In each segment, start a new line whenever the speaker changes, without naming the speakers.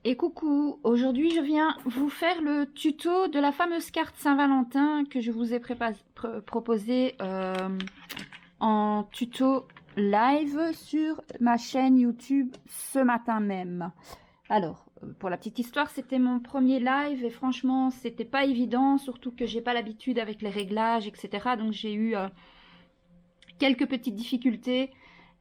Et coucou, aujourd'hui je viens vous faire le tuto de la fameuse carte Saint-Valentin que je vous ai proposée en tuto live sur ma chaîne YouTube ce matin même. Alors, pour la petite histoire, c'était mon premier live et franchement, c'était pas évident, surtout que j'ai pas l'habitude avec les réglages, etc. Donc j'ai eu quelques petites difficultés.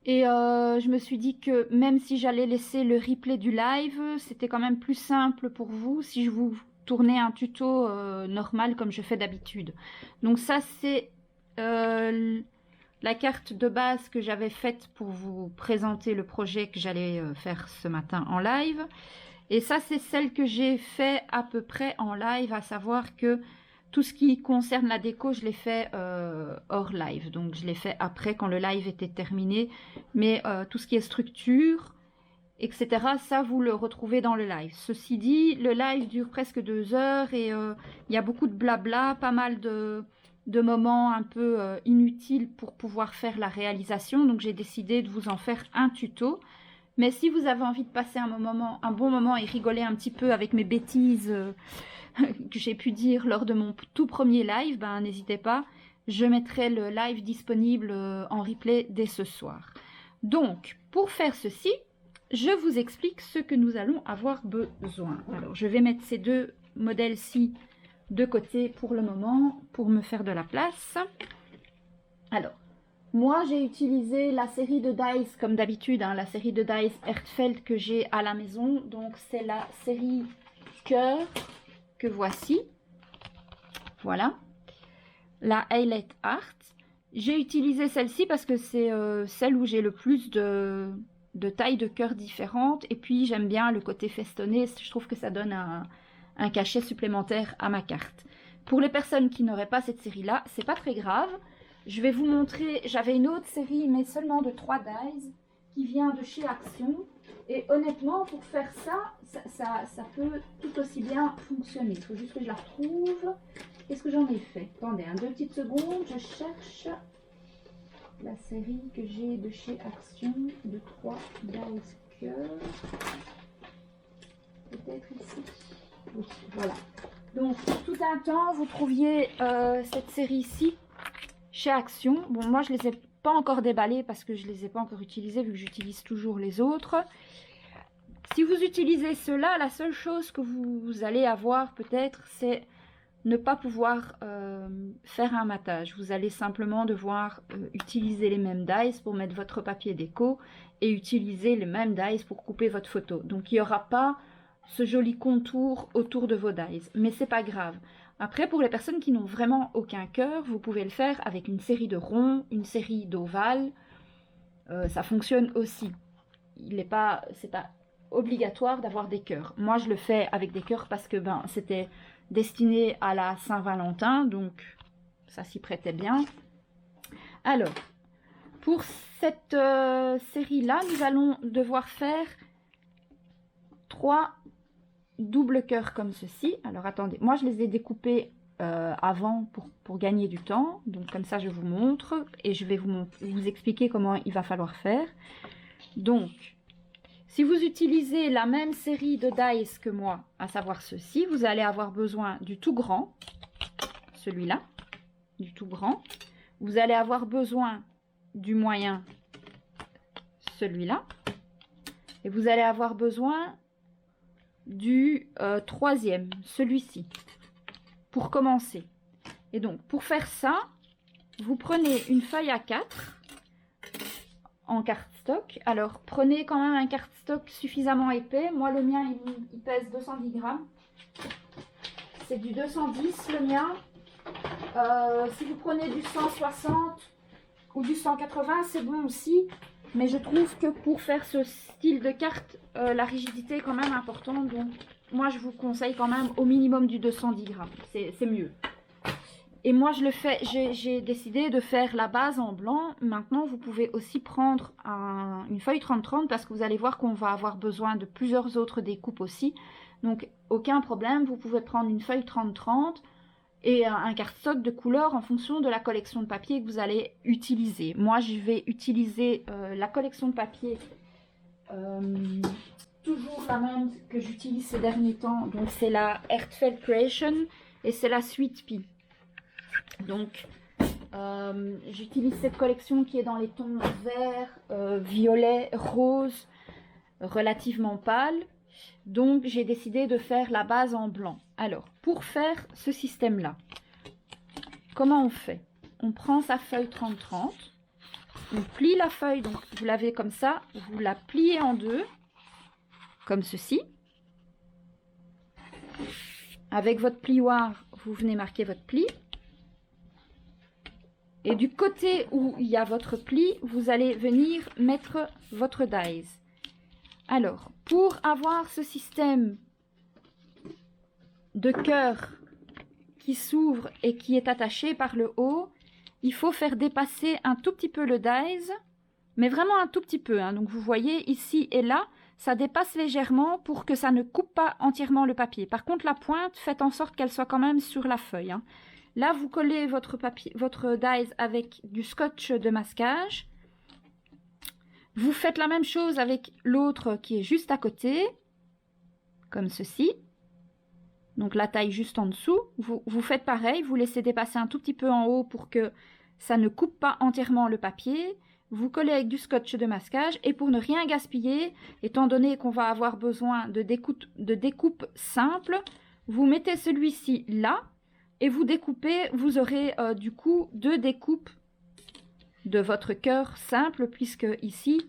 Et je me suis dit que même si j'allais laisser le replay du live, c'était quand même plus simple pour vous si je vous tournais un tuto normal comme je fais d'habitude. Donc ça, c'est la carte de base que j'avais faite pour vous présenter le projet que j'allais faire ce matin en live. Et ça, c'est celle que j'ai fait à peu près en live, à savoir que tout ce qui concerne la déco, je l'ai fait hors live. Donc, je l'ai fait après, quand le live était terminé. Mais tout ce qui est structure, etc., ça, vous le retrouvez dans le live. Ceci dit, le live dure presque 2 heures et il y a beaucoup de blabla, pas mal de moments un peu inutiles pour pouvoir faire la réalisation. Donc, j'ai décidé de vous en faire un tuto. Mais si vous avez envie de passer un bon moment et rigoler un petit peu avec mes bêtises que j'ai pu dire lors de mon tout premier live, ben n'hésitez pas, je mettrai le live disponible en replay dès ce soir. Donc, pour faire ceci, je vous explique ce que nous allons avoir besoin. Alors, je vais mettre ces deux modèles-ci de côté pour le moment, pour me faire de la place. Alors, moi, j'ai utilisé la série de dice, comme d'habitude, hein, la série de dice Hertfeld que j'ai à la maison. Donc, c'est la série cœur que voici. Voilà. La Highlight Art. J'ai utilisé celle-ci parce que c'est celle où j'ai le plus de tailles de cœur différentes. Et puis, j'aime bien le côté festonné. Je trouve que ça donne un cachet supplémentaire à ma carte. Pour les personnes qui n'auraient pas cette série-là, c'est pas très grave. Je vais vous montrer, j'avais une autre série, mais seulement de 3 dies, qui vient de chez Action. Et honnêtement, pour faire ça, ça peut tout aussi bien fonctionner. Il faut juste que je la retrouve. Qu'est-ce que j'en ai fait? Attendez, 2 petites secondes, je cherche la série que j'ai de chez Action, de 3 dies cœur. Peut-être ici. Oui, voilà. Donc, tout un temps, vous trouviez cette série-ci chez Action. Bon, moi, je ne les ai pas encore déballés parce que je ne les ai pas encore utilisés vu que j'utilise toujours les autres. Si vous utilisez ceux-là, la seule chose que vous allez avoir peut-être, c'est ne pas pouvoir faire un matage. Vous allez simplement devoir utiliser les mêmes dies pour mettre votre papier déco et utiliser les mêmes dies pour couper votre photo. Donc, il n'y aura pas ce joli contour autour de vos dies. Mais c'est pas grave. Après, pour les personnes qui n'ont vraiment aucun cœur, vous pouvez le faire avec une série de ronds, une série d'ovales. Ça fonctionne aussi. C'est pas obligatoire d'avoir des cœurs. Moi, je le fais avec des cœurs parce que c'était destiné à la Saint-Valentin, donc ça s'y prêtait bien. Alors, pour cette série-là, nous allons devoir faire 3 double cœur comme ceci. Alors attendez, moi je les ai découpés avant pour gagner du temps. Donc comme ça je vous montre et je vais vous expliquer comment il va falloir faire. Donc, si vous utilisez la même série de dice que moi, à savoir ceci, vous allez avoir besoin du tout grand, celui-là, du tout grand. Vous allez avoir besoin du moyen, celui-là. Et vous allez avoir besoin du troisième, celui-ci, pour commencer. Et donc, pour faire ça, vous prenez une feuille A4 en cardstock. Alors, prenez quand même un cardstock suffisamment épais. Moi, le mien, il pèse 210 grammes. C'est du 210, le mien. Si vous prenez du 160 ou du 180, c'est bon aussi. Mais je trouve que pour faire ce style de carte, la rigidité est quand même importante. Donc, moi, je vous conseille quand même au minimum du 210 grammes. C'est mieux. Et moi, je le fais. J'ai décidé de faire la base en blanc. Maintenant, vous pouvez aussi prendre une feuille 30-30 parce que vous allez voir qu'on va avoir besoin de plusieurs autres découpes aussi. Donc, aucun problème. Vous pouvez prendre une feuille 30-30 et un cardstock de couleur en fonction de la collection de papier que vous allez utiliser. Moi, je vais utiliser la collection de papier toujours la même que j'utilise ces derniers temps. Donc c'est la Heartfelt Creation et c'est la Sweet Pea. Donc j'utilise cette collection qui est dans les tons vert, violet, rose, relativement pâle. Donc j'ai décidé de faire la base en blanc. Alors pour faire ce système là, comment on fait? On prend sa feuille 30-30, on plie la feuille, donc vous l'avez comme ça, vous la pliez en deux, comme ceci. Avec votre plioir, vous venez marquer votre pli. Et du côté où il y a votre pli, vous allez venir mettre votre dies. Alors, pour avoir ce système de cœur qui s'ouvre et qui est attaché par le haut, il faut faire dépasser un tout petit peu le dies, mais vraiment un tout petit peu. Hein. Donc vous voyez ici et là, ça dépasse légèrement pour que ça ne coupe pas entièrement le papier. Par contre, la pointe, faites en sorte qu'elle soit quand même sur la feuille. Hein. Là, vous collez votre dies avec du scotch de masquage. Vous faites la même chose avec l'autre qui est juste à côté, comme ceci. Donc la taille juste en dessous. Vous faites pareil, vous laissez dépasser un tout petit peu en haut pour que ça ne coupe pas entièrement le papier. Vous collez avec du scotch de masquage et pour ne rien gaspiller, étant donné qu'on va avoir besoin de découpe simple, vous mettez celui-ci là et vous découpez, vous aurez du coup 2 découpes de votre cœur simple puisque ici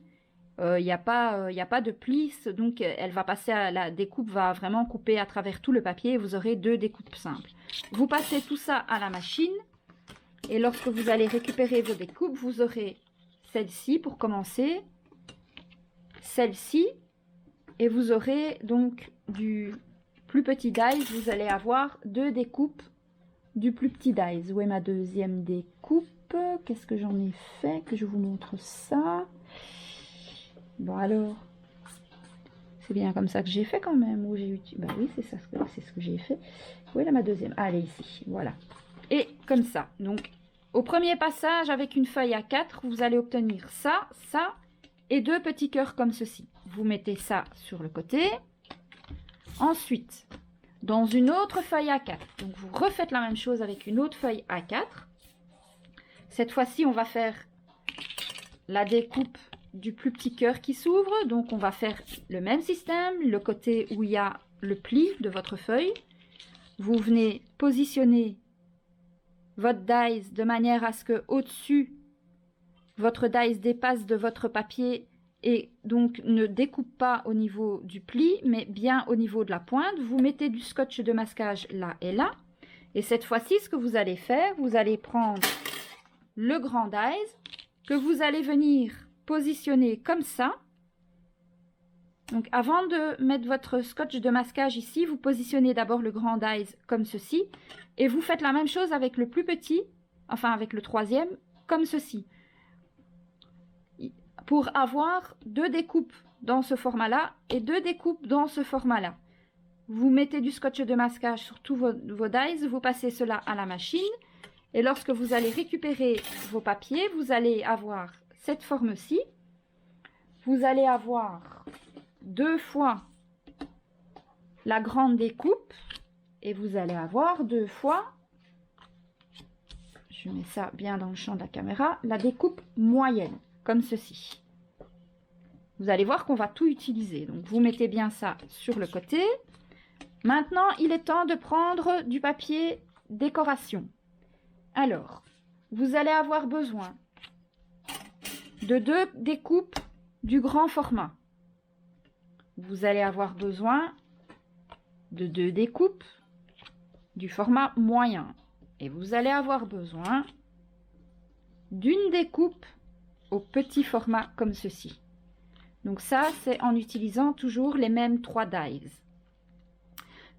il n'y a pas de plis, donc elle va passer à la découpe, va vraiment couper à travers tout le papier et vous aurez 2 découpes simples. Vous passez tout ça à la machine et lorsque vous allez récupérer vos découpes, vous aurez celle-ci pour commencer, celle-ci, et vous aurez donc du plus petit dies, vous allez avoir 2 découpes du plus petit dies. Où est ma deuxième découpe? Qu'est-ce que j'en ai fait? Que je vous montre ça. Bon alors, c'est bien comme ça que j'ai fait quand même. Où j'ai utilisé. Bah oui, c'est ça, c'est ce que j'ai fait. Où est là ma deuxième? Ah, elle est ici, voilà. Et comme ça, donc au premier passage, avec une feuille A4, vous allez obtenir ça, ça et 2 petits cœurs comme ceci. Vous mettez ça sur le côté. Ensuite, dans une autre feuille A4, donc vous refaites la même chose avec une autre feuille A4. Cette fois-ci, on va faire la découpe du plus petit cœur qui s'ouvre. Donc, on va faire le même système, le côté où il y a le pli de votre feuille. Vous venez positionner votre dies de manière à ce que au-dessus, votre dies dépasse de votre papier et donc ne découpe pas au niveau du pli, mais bien au niveau de la pointe. Vous mettez du scotch de masquage là et là. Et cette fois-ci, ce que vous allez faire, vous allez prendre le grand dies que vous allez venir positionner comme ça. Donc avant de mettre votre scotch de masquage ici, vous positionnez d'abord le grand dies comme ceci. Et vous faites la même chose avec le plus petit, enfin avec le troisième, comme ceci. Pour avoir 2 découpes dans ce format-là et 2 découpes dans ce format-là. Vous mettez du scotch de masquage sur tous vos dies, vous passez cela à la machine. Et lorsque vous allez récupérer vos papiers, vous allez avoir cette forme-ci. Vous allez avoir 2 fois la grande découpe et vous allez avoir 2 fois, je mets ça bien dans le champ de la caméra, la découpe moyenne, comme ceci. Vous allez voir qu'on va tout utiliser. Donc vous mettez bien ça sur le côté. Maintenant, il est temps de prendre du papier décoration. Alors, vous allez avoir besoin de 2 découpes du grand format. Vous allez avoir besoin de 2 découpes du format moyen. Et vous allez avoir besoin d'une découpe au petit format comme ceci. Donc ça, c'est en utilisant toujours les mêmes 3 dies.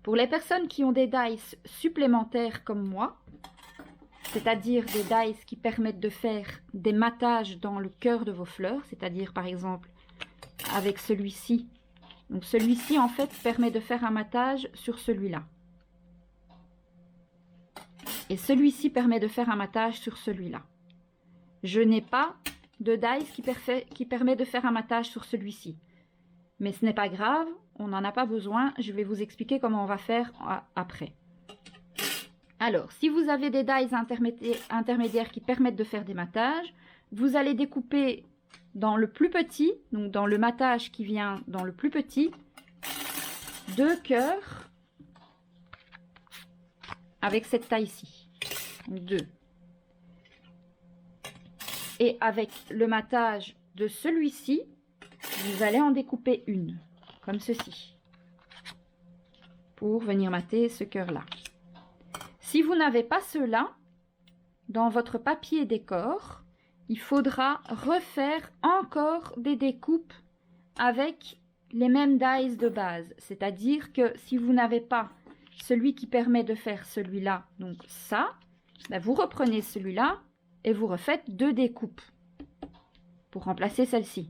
Pour les personnes qui ont des dies supplémentaires comme moi, c'est-à-dire des dies qui permettent de faire des mattages dans le cœur de vos fleurs, c'est-à-dire par exemple avec celui-ci. Donc celui-ci en fait permet de faire un mattage sur celui-là. Et celui-ci permet de faire un mattage sur celui-là. Je n'ai pas de dies qui permet de faire un mattage sur celui-ci. Mais ce n'est pas grave, on n'en a pas besoin. Je vais vous expliquer comment on va faire après. Alors, si vous avez des dies intermédiaires qui permettent de faire des mattages, vous allez découper dans le plus petit, donc dans le mattage qui vient dans le plus petit, 2 cœurs avec cette taille-ci. 2. Et avec le mattage de celui-ci, vous allez en découper une, comme ceci, pour venir mater ce cœur-là. Si vous n'avez pas cela, dans votre papier décor, il faudra refaire encore des découpes avec les mêmes dies de base. C'est-à-dire que si vous n'avez pas celui qui permet de faire celui-là, donc ça, ben vous reprenez celui-là et vous refaites 2 découpes pour remplacer celle-ci.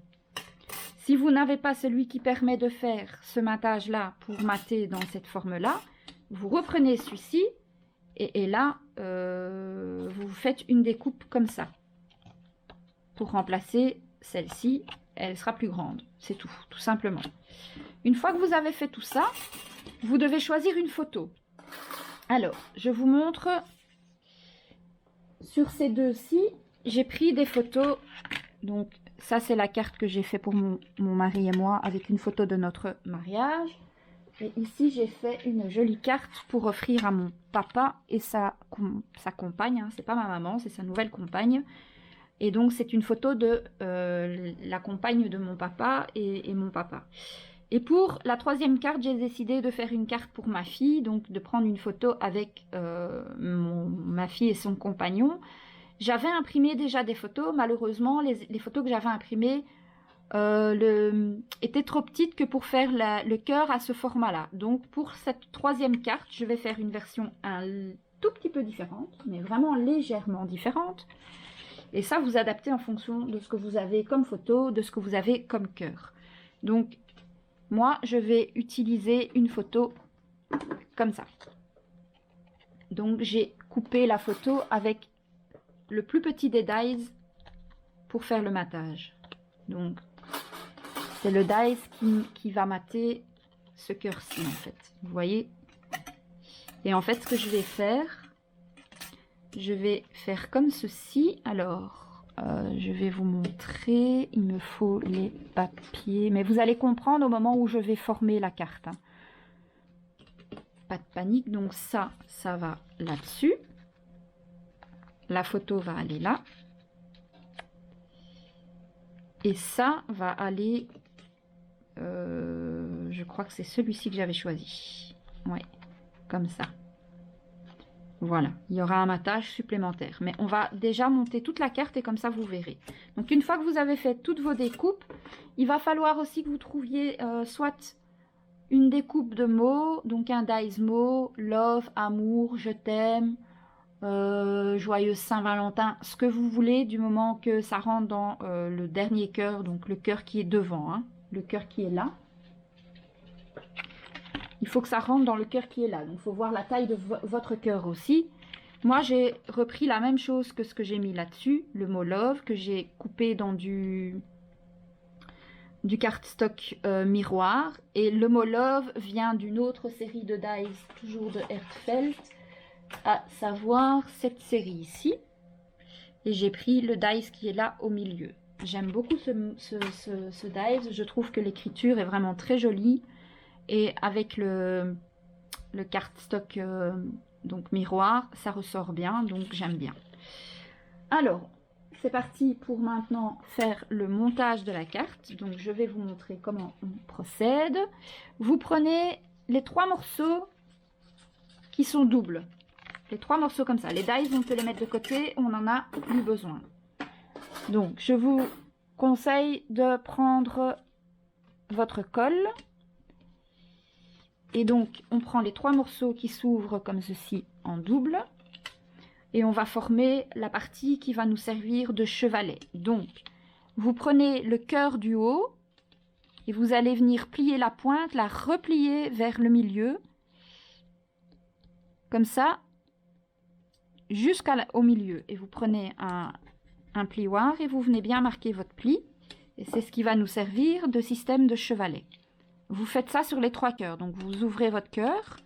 Si vous n'avez pas celui qui permet de faire ce matage-là pour mater dans cette forme-là, vous reprenez celui-ci et là, vous faites une découpe comme ça pour remplacer celle-ci. Elle sera plus grande, c'est tout simplement. Une fois que vous avez fait tout ça, vous devez choisir une photo. Alors, je vous montre. Sur ces deux-ci, j'ai pris des photos. Donc, ça, c'est la carte que j'ai fait pour mon mari et moi avec une photo de notre mariage. Et ici, j'ai fait une jolie carte pour offrir à mon papa et sa compagne. Hein. C'est pas ma maman, c'est sa nouvelle compagne. Et donc, c'est une photo de la compagne de mon papa et mon papa. Et pour la troisième carte, j'ai décidé de faire une carte pour ma fille. Donc, de prendre une photo avec ma fille et son compagnon. J'avais imprimé déjà des photos. Malheureusement, les photos que j'avais imprimées étaient trop petites que pour faire le cœur à ce format-là. Donc, pour cette troisième carte, je vais faire une version un tout petit peu différente, mais vraiment légèrement différente. Et ça, vous adaptez en fonction de ce que vous avez comme photo, de ce que vous avez comme cœur. Donc, moi, je vais utiliser une photo comme ça. Donc, j'ai coupé la photo avec le plus petit des dies pour faire le matage. Donc, c'est le dies qui va mater ce cœur-ci, en fait. Vous voyez? Et en fait, ce que je vais faire comme ceci. Alors, je vais vous montrer. Il me faut les papiers. Mais vous allez comprendre au moment où je vais former la carte. Hein. Pas de panique. Donc ça va là-dessus. La photo va aller là. Et ça va aller... je crois que c'est celui-ci que j'avais choisi. Ouais, comme ça. Voilà, il y aura un matage supplémentaire. Mais on va déjà monter toute la carte et comme ça, vous verrez. Donc, une fois que vous avez fait toutes vos découpes, il va falloir aussi que vous trouviez soit une découpe de mots, donc un dies mot, love, amour, je t'aime, joyeux Saint-Valentin, ce que vous voulez du moment que ça rentre dans le dernier cœur, donc le cœur qui est devant, hein, le cœur qui est là. Il faut que ça rentre dans le cœur qui est là. Donc, il faut voir la taille de votre cœur aussi. Moi, j'ai repris la même chose que ce que j'ai mis là-dessus. Le mot love que j'ai coupé dans du cardstock miroir. Et le mot love vient d'une autre série de dies, toujours de Hertzfeld, à savoir cette série ici. Et j'ai pris le dies qui est là au milieu. J'aime beaucoup ce dies. Je trouve que l'écriture est vraiment très jolie. Et avec le cardstock donc miroir, ça ressort bien, donc j'aime bien. Alors, c'est parti pour maintenant faire le montage de la carte. Donc, je vais vous montrer comment on procède. Vous prenez les 3 morceaux qui sont doubles. Les 3 morceaux comme ça. Les dies, on peut les mettre de côté, on n'en a plus besoin. Donc, je vous conseille de prendre votre colle. Et donc, on prend les 3 morceaux qui s'ouvrent comme ceci en double. Et on va former la partie qui va nous servir de chevalet. Donc, vous prenez le cœur du haut et vous allez venir plier la pointe, la replier vers le milieu. Comme ça, jusqu'au milieu. Et vous prenez un plioir et vous venez bien marquer votre pli. Et c'est ce qui va nous servir de système de chevalet. Vous faites ça sur les 3 cœurs. Donc vous ouvrez votre cœur,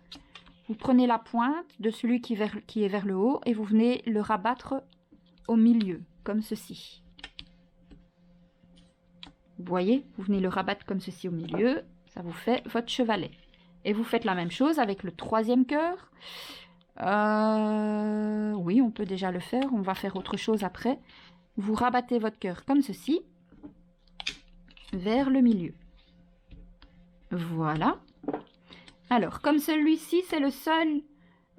vous prenez la pointe de celui qui est vers le haut et vous venez le rabattre au milieu, comme ceci. Vous voyez, vous venez le rabattre comme ceci au milieu, ça vous fait votre chevalet. Et vous faites la même chose avec le 3e cœur. Oui, on peut déjà le faire, on va faire autre chose après. Vous rabattez votre cœur comme ceci, vers le milieu. Voilà. Alors, comme celui-ci, c'est le seul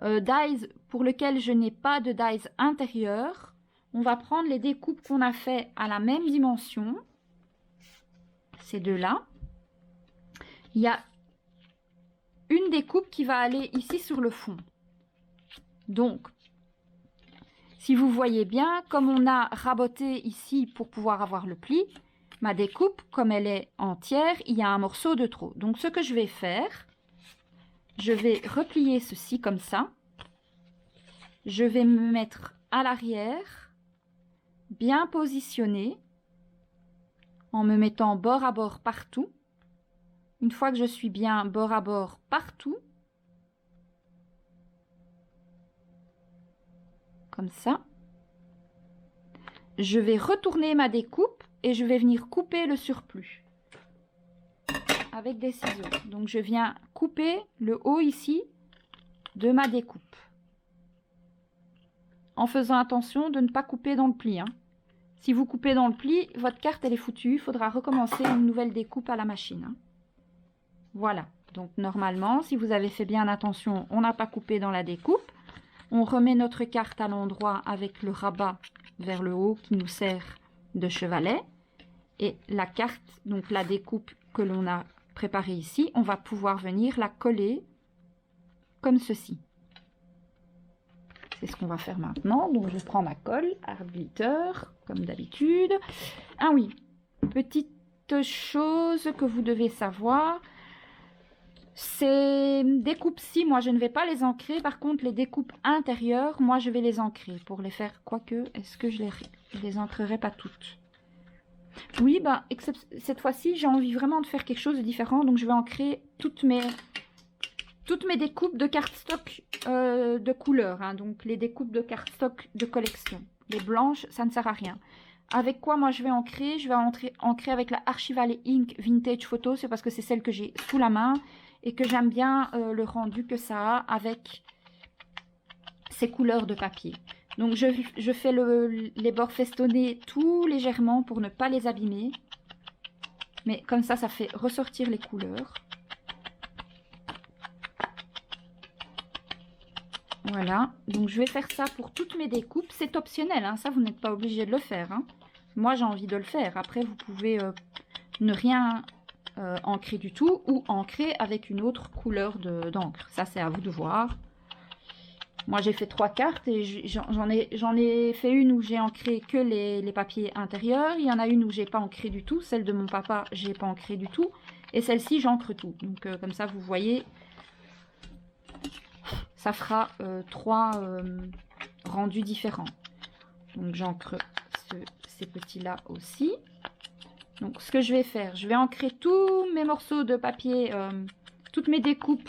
dies pour lequel je n'ai pas de dies intérieur, on va prendre les découpes qu'on a fait à la même dimension. Ces deux-là. Il y a une découpe qui va aller ici sur le fond. Donc, si vous voyez bien, comme on a raboté ici pour pouvoir avoir le pli, ma découpe, comme elle est entière, il y a un morceau de trop. Donc, ce que je vais faire, je vais replier ceci comme ça. Je vais me mettre à l'arrière, bien positionné, en me mettant bord à bord partout. Une fois que je suis bien bord à bord partout, comme ça, je vais retourner ma découpe et je vais venir couper le surplus avec des ciseaux. Donc je viens couper le haut ici de ma découpe en faisant attention de ne pas couper dans le pli, hein. Si vous coupez dans le pli, votre carte elle est foutue, il faudra recommencer une nouvelle découpe à la machine, hein. Voilà, donc normalement si vous avez fait bien attention, on n'a pas coupé dans la découpe. On remet notre carte à l'endroit avec le rabat vers le haut qui nous sert de chevalet. Et la carte, donc la découpe que l'on a préparée ici, on va pouvoir venir la coller comme ceci. C'est ce qu'on va faire maintenant. Donc je prends ma colle Art Glitter, comme d'habitude. Ah oui, petite chose que vous devez savoir. Ces découpes-ci, moi je ne vais pas les ancrer. Par contre, les découpes intérieures, moi je vais les ancrer pour les faire. Quoique, est-ce que je les ancrerai pas toutes? Oui, bah, cette fois-ci, j'ai envie vraiment de faire quelque chose de différent. Donc je vais ancrer toutes mes découpes de cardstock de couleur, hein. Donc les découpes de cardstock de collection. Les blanches, ça ne sert à rien. Avec quoi moi je vais ancrer? Je vais ancrer avec la Archivale Ink Vintage Photo. C'est parce que c'est celle que j'ai sous la main et que j'aime bien le rendu que ça a avec ces couleurs de papier. Donc je fais les bords festonnés tout légèrement pour ne pas les abîmer. Mais comme ça, ça fait ressortir les couleurs. Voilà, donc je vais faire ça pour toutes mes découpes. C'est optionnel, hein, ça vous n'êtes pas obligé de le faire, hein. Moi j'ai envie de le faire. Après vous pouvez ne rien ancrer du tout ou ancrer avec une autre couleur d'encre. Ça c'est à vous de voir. Moi j'ai fait 3 cartes et j'en ai fait une où j'ai ancré que les papiers intérieurs. Il y en a une où j'ai pas ancré du tout. Celle de mon papa, j'ai pas ancré du tout. Et celle-ci, j'encre tout. Donc comme ça vous voyez, ça fera 3 rendus différents. Donc j'encre ces petits-là aussi. Donc ce que je vais faire, je vais ancrer tous mes morceaux de papier, toutes mes découpes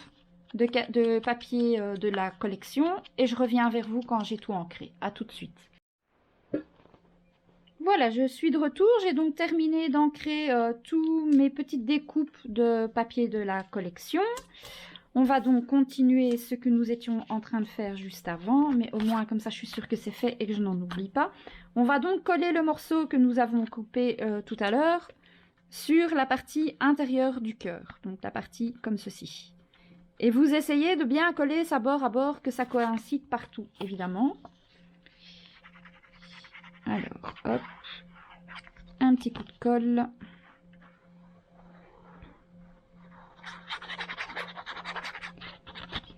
de papier de la collection. Et je reviens vers vous quand j'ai tout ancré. À tout de suite. Voilà, je suis de retour. J'ai donc terminé d'ancrer toutes mes petites découpes de papier de la collection. On va donc continuer ce que nous étions en train de faire juste avant, mais au moins comme ça je suis sûre que c'est fait et que je n'en oublie pas. On va donc coller le morceau que nous avons coupé tout à l'heure sur la partie intérieure du cœur, donc la partie comme ceci. Et vous essayez de bien coller ça bord à bord, que ça coïncide partout, évidemment. Alors, hop, un petit coup de colle.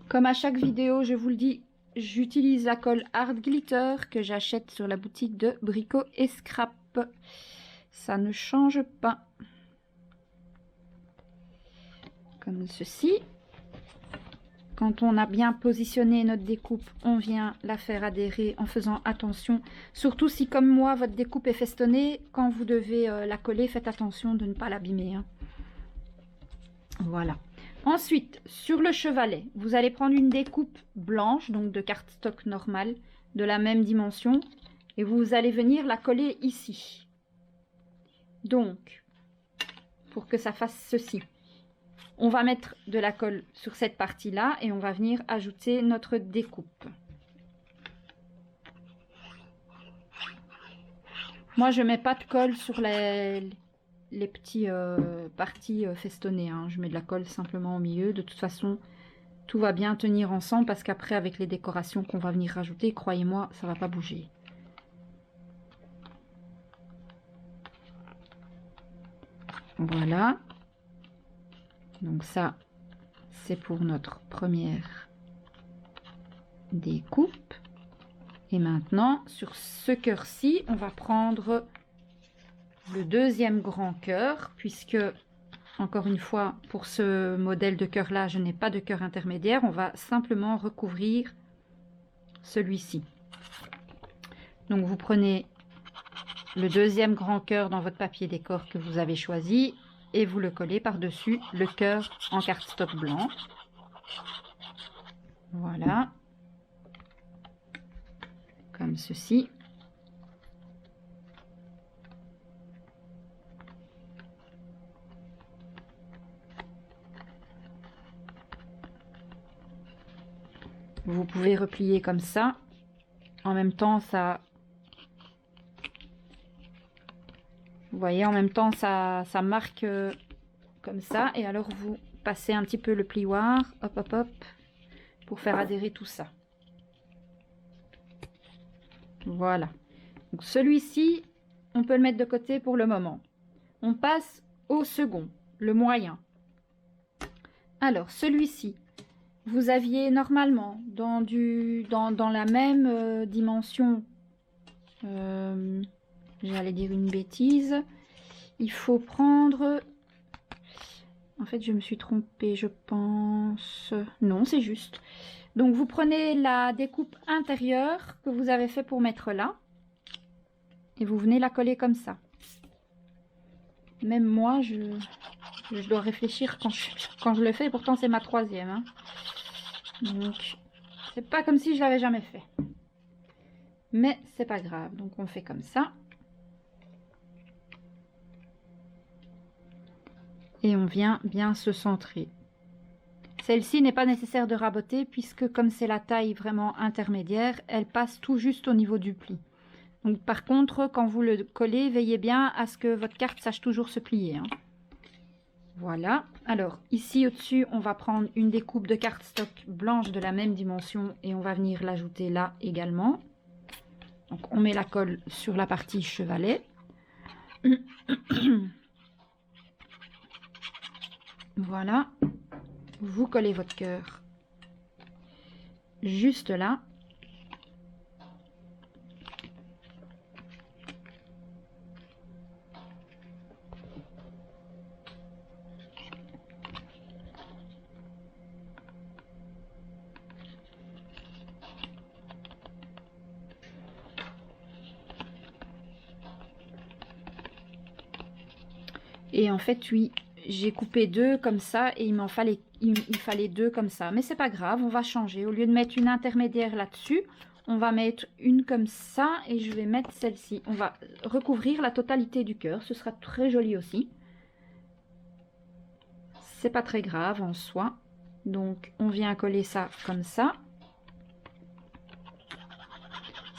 Comme à chaque vidéo, je vous le dis, j'utilise la colle Art Glitter que j'achète sur la boutique de Brico et Scrap. Ça ne change pas. Comme ceci. Quand on a bien positionné notre découpe, on vient la faire adhérer en faisant attention. Surtout si, comme moi, votre découpe est festonnée, quand vous devez la coller, faites attention de ne pas l'abîmer, hein. Voilà. Ensuite, sur le chevalet, vous allez prendre une découpe blanche, donc de cardstock normal, de la même dimension, et vous allez venir la coller ici. Donc, pour que ça fasse ceci, on va mettre de la colle sur cette partie-là et on va venir ajouter notre découpe. Moi, je mets pas de colle sur les petits parties festonnées, hein. Je mets de la colle simplement au milieu. De toute façon, tout va bien tenir ensemble parce qu'après, avec les décorations qu'on va venir rajouter, croyez-moi, ça va pas bouger. Voilà. Donc ça, c'est pour notre première découpe. Et maintenant, sur ce cœur-ci, on va prendre le deuxième grand cœur, puisque, encore une fois, pour ce modèle de cœur-là, je n'ai pas de cœur intermédiaire. On va simplement recouvrir celui-ci. Donc, vous prenez le deuxième grand cœur dans votre papier décor que vous avez choisi et vous le collez par-dessus le cœur en cardstock blanc. Voilà. Comme ceci. Vous pouvez replier comme ça. En même temps, ça... Vous voyez, en même temps, ça marque comme ça. Et alors, vous passez un petit peu le plioir, hop, hop, hop, pour faire adhérer tout ça. Voilà. Donc celui-ci, on peut le mettre de côté pour le moment. On passe au second, le moyen. Alors, celui-ci, vous aviez normalement dans la même dimension, j'allais dire une bêtise, il faut prendre... En fait, je me suis trompée, je pense... Non, c'est juste. Donc, vous prenez la découpe intérieure que vous avez fait pour mettre là. Et vous venez la coller comme ça. Même moi, je dois réfléchir quand je le fais. Pourtant, c'est ma troisième. Hein. Donc, c'est pas comme si je l'avais jamais fait. Mais c'est pas grave. Donc, on fait comme ça. Et on vient bien se centrer. Celle-ci n'est pas nécessaire de raboter puisque comme c'est la taille vraiment intermédiaire, elle passe tout juste au niveau du pli. Donc par contre, quand vous le collez, veillez bien à ce que votre carte sache toujours se plier. Hein. Voilà. Alors ici au-dessus, on va prendre une découpe de cardstock blanche de la même dimension et on va venir l'ajouter là également. Donc on met la colle sur la partie chevalet. Voilà. Vous collez votre cœur juste là. Et en fait, oui, j'ai coupé deux comme ça et il fallait deux comme ça. Mais c'est pas grave, on va changer. Au lieu de mettre une intermédiaire là-dessus, on va mettre une comme ça et je vais mettre celle-ci. On va recouvrir la totalité du cœur. Ce sera très joli aussi. C'est pas très grave en soi. Donc, on vient coller ça comme ça.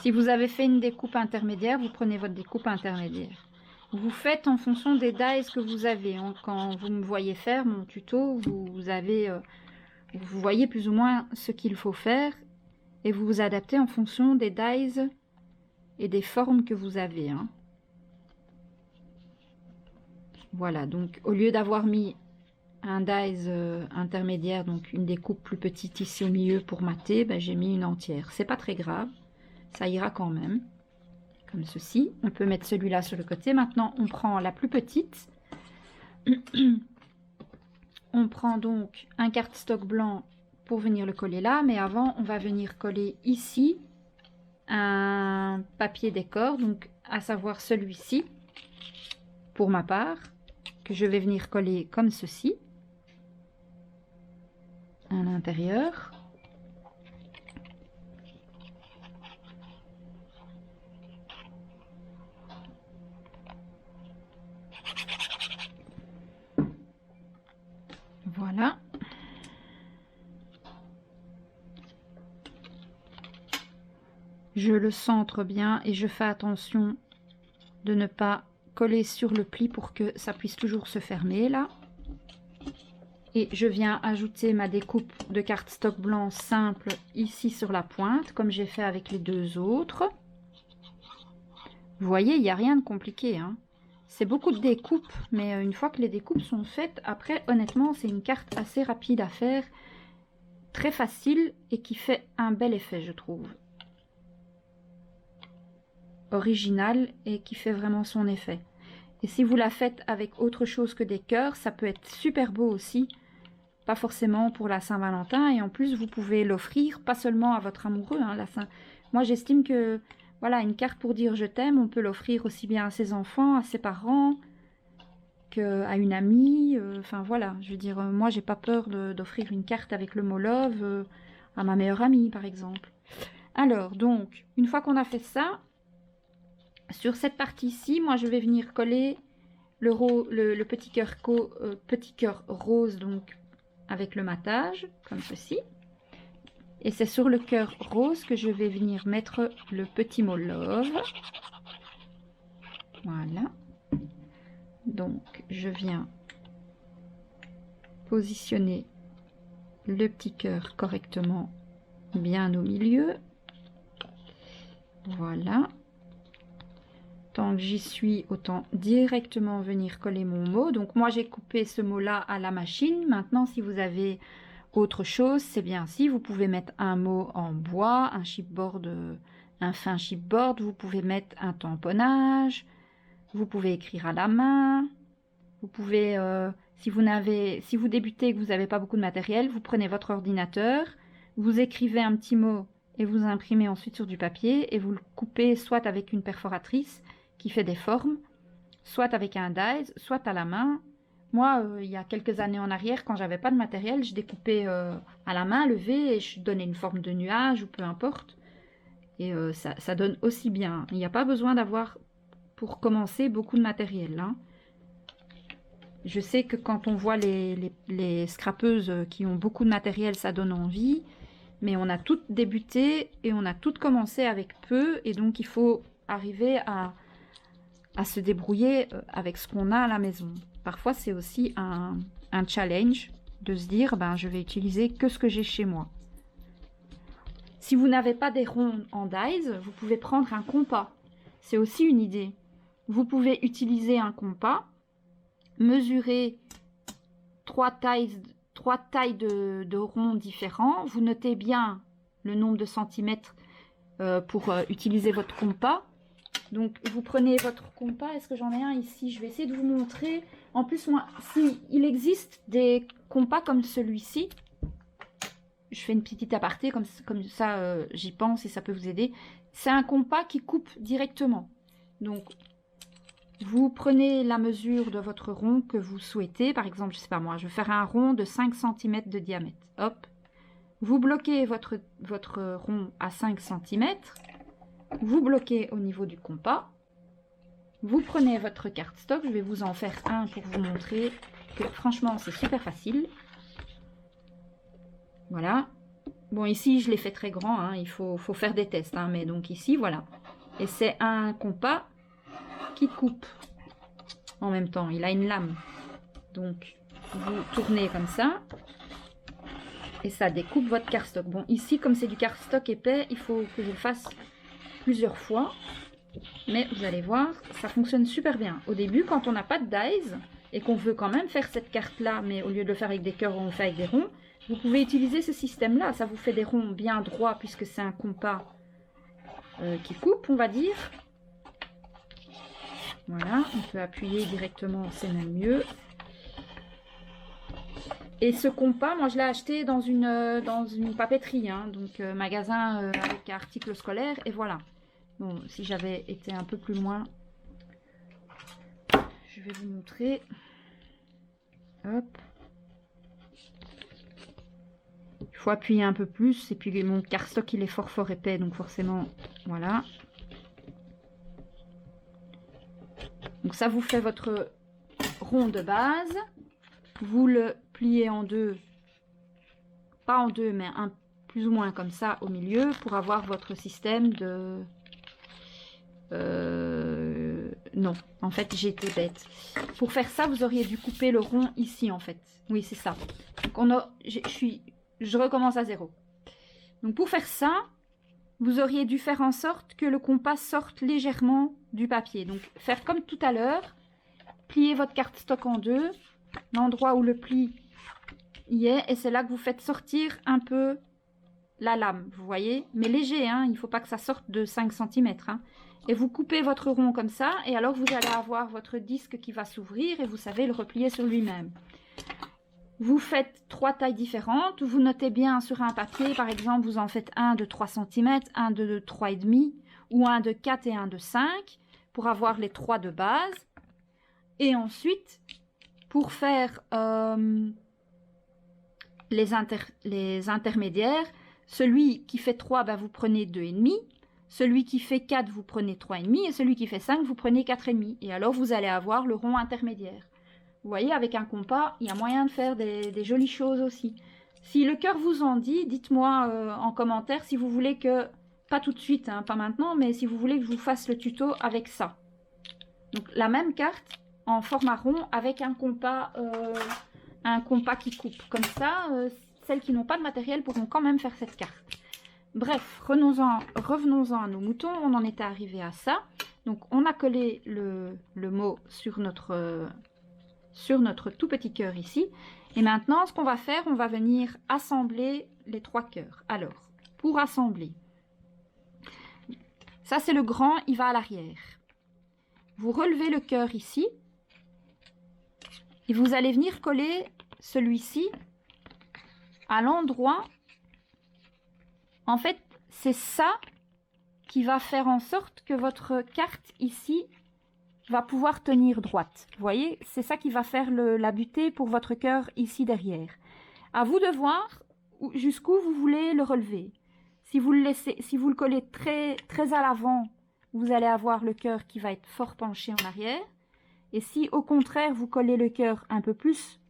Si vous avez fait une découpe intermédiaire, vous prenez votre découpe intermédiaire. Vous faites en fonction des dies que vous avez. Quand vous me voyez faire mon tuto, vous voyez plus ou moins ce qu'il faut faire et vous vous adaptez en fonction des dies et des formes que vous avez. Hein. Voilà, donc au lieu d'avoir mis un dies intermédiaire, donc une découpe plus petite ici au milieu pour mater, ben, j'ai mis une entière. C'est pas très grave, ça ira quand même. Comme ceci. On peut mettre celui-là sur le côté. Maintenant, on prend la plus petite. On prend donc un cardstock blanc pour venir le coller là. Mais avant, on va venir coller ici un papier décor. Donc, à savoir celui-ci, pour ma part, que je vais venir coller comme ceci. à l'intérieur. Voilà. Je le centre bien et je fais attention de ne pas coller sur le pli pour que ça puisse toujours se fermer là. Et je viens ajouter ma découpe de cardstock blanc simple ici sur la pointe, comme j'ai fait avec les deux autres. Vous voyez, il n'y a rien de compliqué, hein. C'est beaucoup de découpes, mais une fois que les découpes sont faites, après, honnêtement, c'est une carte assez rapide à faire, très facile et qui fait un bel effet, je trouve. Original et qui fait vraiment son effet. Et si vous la faites avec autre chose que des cœurs, ça peut être super beau aussi. Pas forcément pour la Saint-Valentin. Et en plus, vous pouvez l'offrir pas seulement à votre amoureux. Hein, moi, j'estime que voilà, une carte pour dire je t'aime, on peut l'offrir aussi bien à ses enfants, à ses parents, qu'à une amie. Enfin voilà, je veux dire, moi, j'ai pas peur d'offrir une carte avec le mot love à ma meilleure amie, par exemple. Alors, donc, une fois qu'on a fait ça, sur cette partie-ci, moi, je vais venir coller le petit cœur rose, donc avec le matage, comme ceci. Et c'est sur le cœur rose que je vais venir mettre le petit mot love. Voilà. Donc, je viens positionner le petit cœur correctement bien au milieu. Voilà. Tant que j'y suis, autant directement venir coller mon mot. Donc moi, j'ai coupé ce mot-là à la machine. Maintenant, si vous avez autre chose, c'est bien si vous pouvez mettre un mot en bois, un chipboard, un fin chipboard. Vous pouvez mettre un tamponnage. Vous pouvez écrire à la main. Vous pouvez, si vous débutez et que vous n'avez pas beaucoup de matériel, vous prenez votre ordinateur, vous écrivez un petit mot et vous imprimez ensuite sur du papier et vous le coupez soit avec une perforatrice qui fait des formes, soit avec un dies, soit à la main. Moi, il y a quelques années en arrière, quand j'avais pas de matériel, je découpais à la main levée et je donnais une forme de nuage ou peu importe. Et ça donne aussi bien. Il n'y a pas besoin d'avoir, pour commencer, beaucoup de matériel, hein. Je sais que quand on voit les scrapeuses qui ont beaucoup de matériel, ça donne envie. Mais on a toutes débuté et on a toutes commencé avec peu. Et donc, il faut arriver à se débrouiller avec ce qu'on a à la maison. Parfois, c'est aussi un challenge de se dire, ben, je vais utiliser que ce que j'ai chez moi. Si vous n'avez pas des ronds en dies, vous pouvez prendre un compas. C'est aussi une idée. Vous pouvez utiliser un compas, mesurer trois tailles de ronds différents. Vous notez bien le nombre de centimètres pour utiliser votre compas. Donc, vous prenez votre compas. Est-ce que j'en ai un ici? Je vais essayer de vous montrer. En plus, moi, il existe des compas comme celui-ci. Je fais une petite aparté, comme ça, j'y pense et ça peut vous aider. C'est un compas qui coupe directement. Donc, vous prenez la mesure de votre rond que vous souhaitez. Par exemple, je sais pas moi, je vais faire un rond de 5 cm de diamètre. Hop. Vous bloquez votre rond à 5 cm. Vous bloquez au niveau du compas. Vous prenez votre cardstock. Je vais vous en faire un pour vous montrer que franchement, c'est super facile. Voilà. Bon, ici, je l'ai fait très grand. Hein. Il faut faire des tests. Hein. Mais donc ici, voilà. Et c'est un compas qui coupe en même temps. Il a une lame. Donc, vous tournez comme ça. Et ça découpe votre cardstock. Bon, ici, comme c'est du cardstock épais, il faut que je le fasse plusieurs fois. Mais vous allez voir, ça fonctionne super bien. Au début, quand on n'a pas de dies et qu'on veut quand même faire cette carte-là, mais au lieu de le faire avec des cœurs, on le fait avec des ronds, vous pouvez utiliser ce système-là. Ça vous fait des ronds bien droits puisque c'est un compas qui coupe, on va dire. Voilà, on peut appuyer directement, c'est même mieux. Et ce compas, moi je l'ai acheté dans une papeterie, hein, donc magasin avec articles scolaires, et voilà. Bon, si j'avais été un peu plus loin, je vais vous montrer. Hop. faut appuyer un peu plus. Et puis mon cardstock, il est fort épais, donc forcément, voilà. Donc ça vous fait votre rond de base. Vous le pliez en deux. Pas en deux, mais plus ou moins comme ça au milieu pour avoir votre système de... non, en fait, j'ai été bête. Pour faire ça, vous auriez dû couper le rond ici, en fait. Oui, c'est ça. Donc, je recommence à zéro. Donc, pour faire ça, vous auriez dû faire en sorte que le compas sorte légèrement du papier. Donc, faire comme tout à l'heure. Plier votre cardstock en deux. L'endroit où le pli y est. Et c'est là que vous faites sortir un peu la lame, vous voyez. Mais léger, hein. Il ne faut pas que ça sorte de 5 cm. Hein. Et vous coupez votre rond comme ça, et alors vous allez avoir votre disque qui va s'ouvrir et vous savez le replier sur lui-même. Vous faites 3 tailles différentes, vous notez bien sur un papier, par exemple, vous en faites un de 3 cm, un de 3,5 ou un de 4 et un de 5 pour avoir les 3 de base. Et ensuite, pour faire les intermédiaires, celui qui fait 3, ben, vous prenez 2,5. Celui qui fait 4, vous prenez 3,5 et celui qui fait 5, vous prenez 4,5. Et alors, vous allez avoir le rond intermédiaire. Vous voyez, avec un compas, il y a moyen de faire des jolies choses aussi. Si le cœur vous en dit, dites-moi en commentaire si vous voulez que, pas tout de suite, hein, pas maintenant, mais si vous voulez que je vous fasse le tuto avec ça. Donc, la même carte en format rond avec un compas qui coupe. Comme ça, celles qui n'ont pas de matériel pourront quand même faire cette carte. Bref, revenons-en à nos moutons, on en était arrivé à ça. Donc on a collé le mot sur notre tout petit cœur ici. Et maintenant, ce qu'on va faire, on va venir assembler les 3 cœurs. Alors, pour assembler, ça c'est le grand, il va à l'arrière. Vous relevez le cœur ici. Et vous allez venir coller celui-ci à l'endroit. En fait, c'est ça qui va faire en sorte que votre carte ici va pouvoir tenir droite. Vous voyez, c'est ça qui va faire la butée pour votre cœur ici derrière. À vous de voir jusqu'où vous voulez le relever. Si vous le collez très, très à l'avant, vous allez avoir le cœur qui va être fort penché en arrière. Et si au contraire, vous collez le cœur un peu plus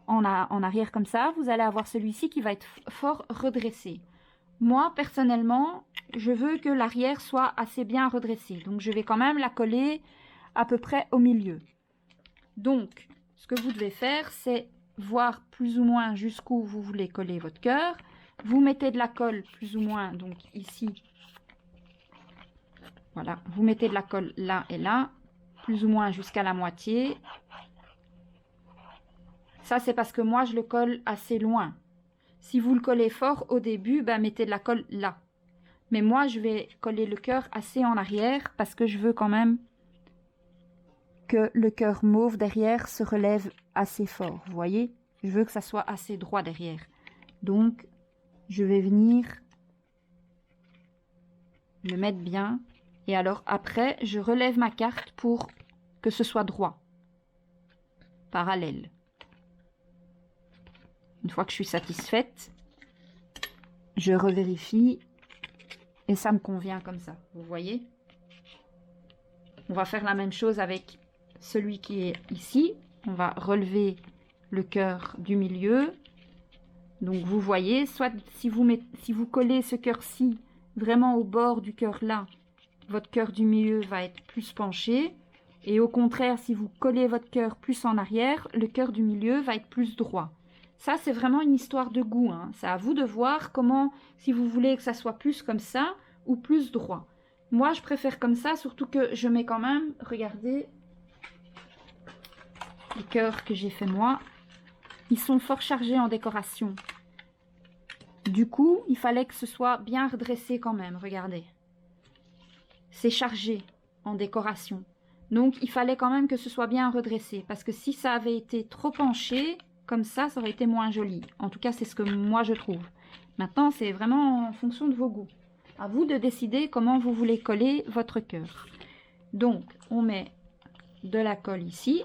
en arrière comme ça, vous allez avoir celui-ci qui va être fort redressé. Moi, personnellement, je veux que l'arrière soit assez bien redressée. Donc, je vais quand même la coller à peu près au milieu. Donc, ce que vous devez faire, c'est voir plus ou moins jusqu'où vous voulez coller votre cœur. Vous mettez de la colle plus ou moins, donc ici. Voilà, vous mettez de la colle là et là, plus ou moins jusqu'à la moitié. Ça, c'est parce que moi, je le colle assez loin. Si vous le collez fort au début, ben, mettez de la colle là. Mais moi, je vais coller le cœur assez en arrière parce que je veux quand même que le cœur mauve derrière se relève assez fort. Vous voyez? Je veux que ça soit assez droit derrière. Donc, je vais venir le mettre bien. Et alors, après, je relève ma carte pour que ce soit droit. Parallèle. Une fois que je suis satisfaite, je revérifie et ça me convient comme ça. Vous voyez? On va faire la même chose avec celui qui est ici. On va relever le cœur du milieu. Donc vous voyez, soit si vous collez ce cœur-ci vraiment au bord du cœur là, votre cœur du milieu va être plus penché. Et au contraire, si vous collez votre cœur plus en arrière, le cœur du milieu va être plus droit. Ça, c'est vraiment une histoire de goût. Hein. C'est à vous de voir comment, si vous voulez que ça soit plus comme ça ou plus droit. Moi, je préfère comme ça, surtout que je mets quand même, regardez, les cœurs que j'ai fait moi, ils sont fort chargés en décoration. Du coup, il fallait que ce soit bien redressé quand même, regardez. C'est chargé en décoration. Donc, il fallait quand même que ce soit bien redressé, parce que si ça avait été trop penché... Comme ça aurait été moins joli. En tout cas, c'est ce que moi je trouve. Maintenant, c'est vraiment en fonction de vos goûts. À vous de décider comment vous voulez coller votre cœur. Donc, on met de la colle ici.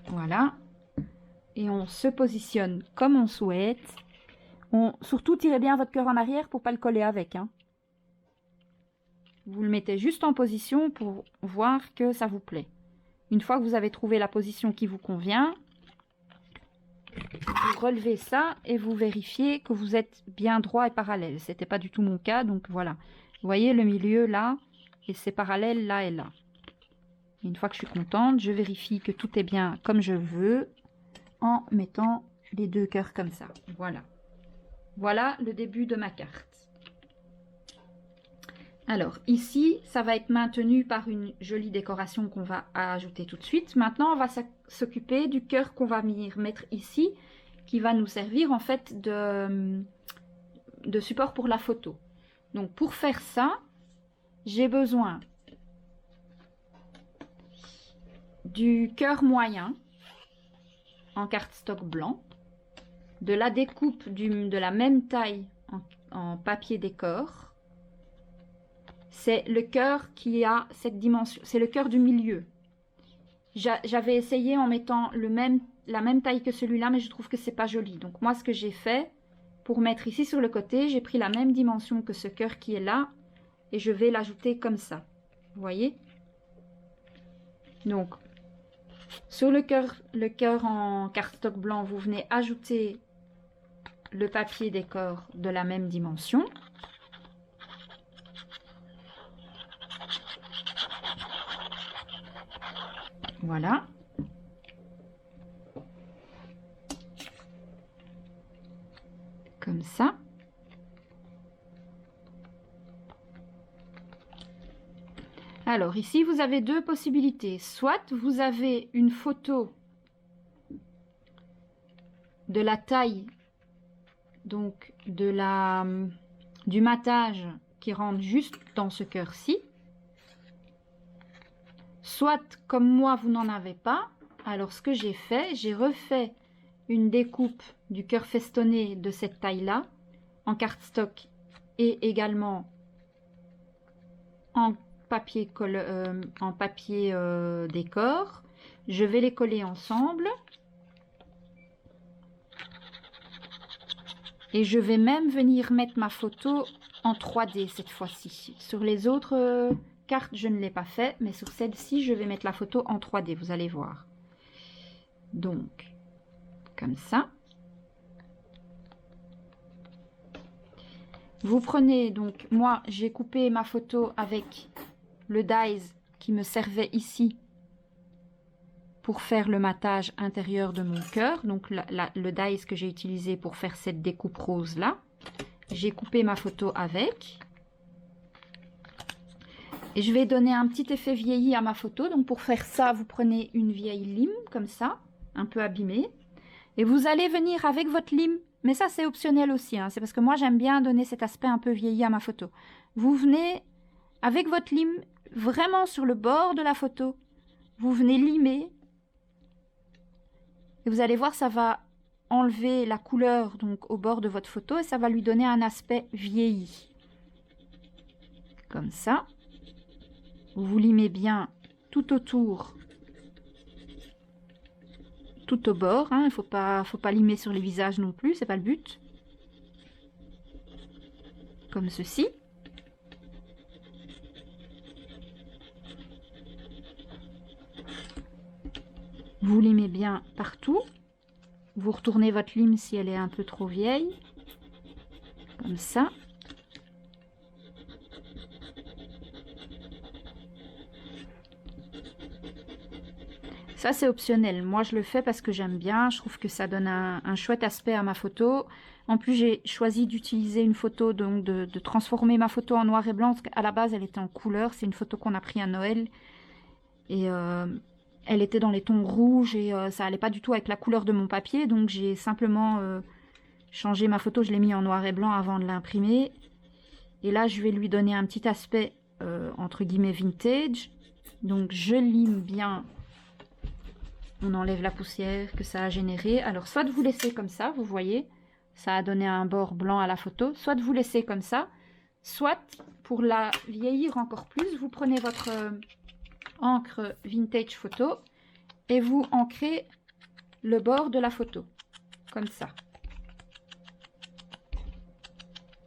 Voilà. et on se positionne comme on souhaite. Surtout, tirez bien votre cœur en arrière pour pas le coller avec, hein. Vous le mettez juste en position pour voir que ça vous plaît. Une fois que vous avez trouvé la position qui vous convient, vous relevez ça et vous vérifiez que vous êtes bien droit et parallèle. C'était pas du tout mon cas, donc voilà. Vous voyez le milieu là, et c'est parallèle là et là. Une fois que je suis contente, je vérifie que tout est bien comme je veux en mettant les deux cœurs comme ça. Voilà. Voilà le début de ma carte. Alors ici, ça va être maintenu par une jolie décoration qu'on va ajouter tout de suite. Maintenant, on va s'occuper du cœur qu'on va venir mettre ici, qui va nous servir en fait de support pour la photo. Donc pour faire ça, j'ai besoin du cœur moyen en cardstock blanc, de la découpe de la même taille en papier décor. C'est le cœur qui a cette dimension, c'est le cœur du milieu. J'avais essayé en mettant la même taille que celui-là, mais je trouve que c'est pas joli. Donc moi, ce que j'ai fait, pour mettre ici sur le côté, j'ai pris la même dimension que ce cœur qui est là, et je vais l'ajouter comme ça. Vous voyez? Donc, sur le cœur en cardstock blanc, vous venez ajouter le papier décor de la même dimension. Voilà. Comme ça. Alors ici, vous avez deux possibilités. Soit vous avez une photo de la taille, donc du matage qui rentre juste dans ce cœur-ci. Soit, comme moi, vous n'en avez pas. Alors ce que j'ai fait, j'ai refait une découpe du cœur festonné de cette taille-là, en cardstock et également en papier décor. Je vais les coller ensemble. Et je vais même venir mettre ma photo en 3D cette fois-ci. Sur les autres cartes, je ne l'ai pas fait, mais sur celle-ci, je vais mettre la photo en 3D, vous allez voir. Donc, comme ça. Vous prenez, donc, moi, j'ai coupé ma photo avec le dies qui me servait ici pour faire le matage intérieur de mon cœur. Donc, le dies que j'ai utilisé pour faire cette découpe rose-là. J'ai coupé ma photo avec. Et je vais donner un petit effet vieilli à ma photo. Donc, pour faire ça, vous prenez une vieille lime, comme ça, un peu abîmée. Et vous allez venir avec votre lime. Mais ça, c'est optionnel aussi, hein. C'est parce que moi, j'aime bien donner cet aspect un peu vieilli à ma photo. Vous venez avec votre lime vraiment sur le bord de la photo. Vous venez limer. Et vous allez voir, ça va enlever la couleur donc au bord de votre photo et ça va lui donner un aspect vieilli. Comme ça. Vous limez bien tout autour, tout au bord, hein. Il faut pas limer sur les visages non plus, c'est pas le but. Comme ceci. Vous limez bien partout. Vous retournez votre lime si elle est un peu trop vieille. Comme ça. Ça, c'est optionnel. Moi, je le fais parce que j'aime bien. Je trouve que ça donne un chouette aspect à ma photo. En plus, j'ai choisi d'utiliser une photo, donc de transformer ma photo en noir et blanc. Parce qu'à la base, elle était en couleur. C'est une photo qu'on a pris à Noël. Et elle était dans les tons rouges et ça allait pas du tout avec la couleur de mon papier. Donc, j'ai simplement changé ma photo. Je l'ai mis en noir et blanc avant de l'imprimer. Et là, je vais lui donner un petit aspect, entre guillemets, vintage. Donc, je lime bien. On enlève la poussière que ça a générée. Alors, soit de vous laisser comme ça, vous voyez, ça a donné un bord blanc à la photo. Soit de vous laisser comme ça. Soit, pour la vieillir encore plus, vous prenez votre encre vintage photo et vous ancrez le bord de la photo, comme ça.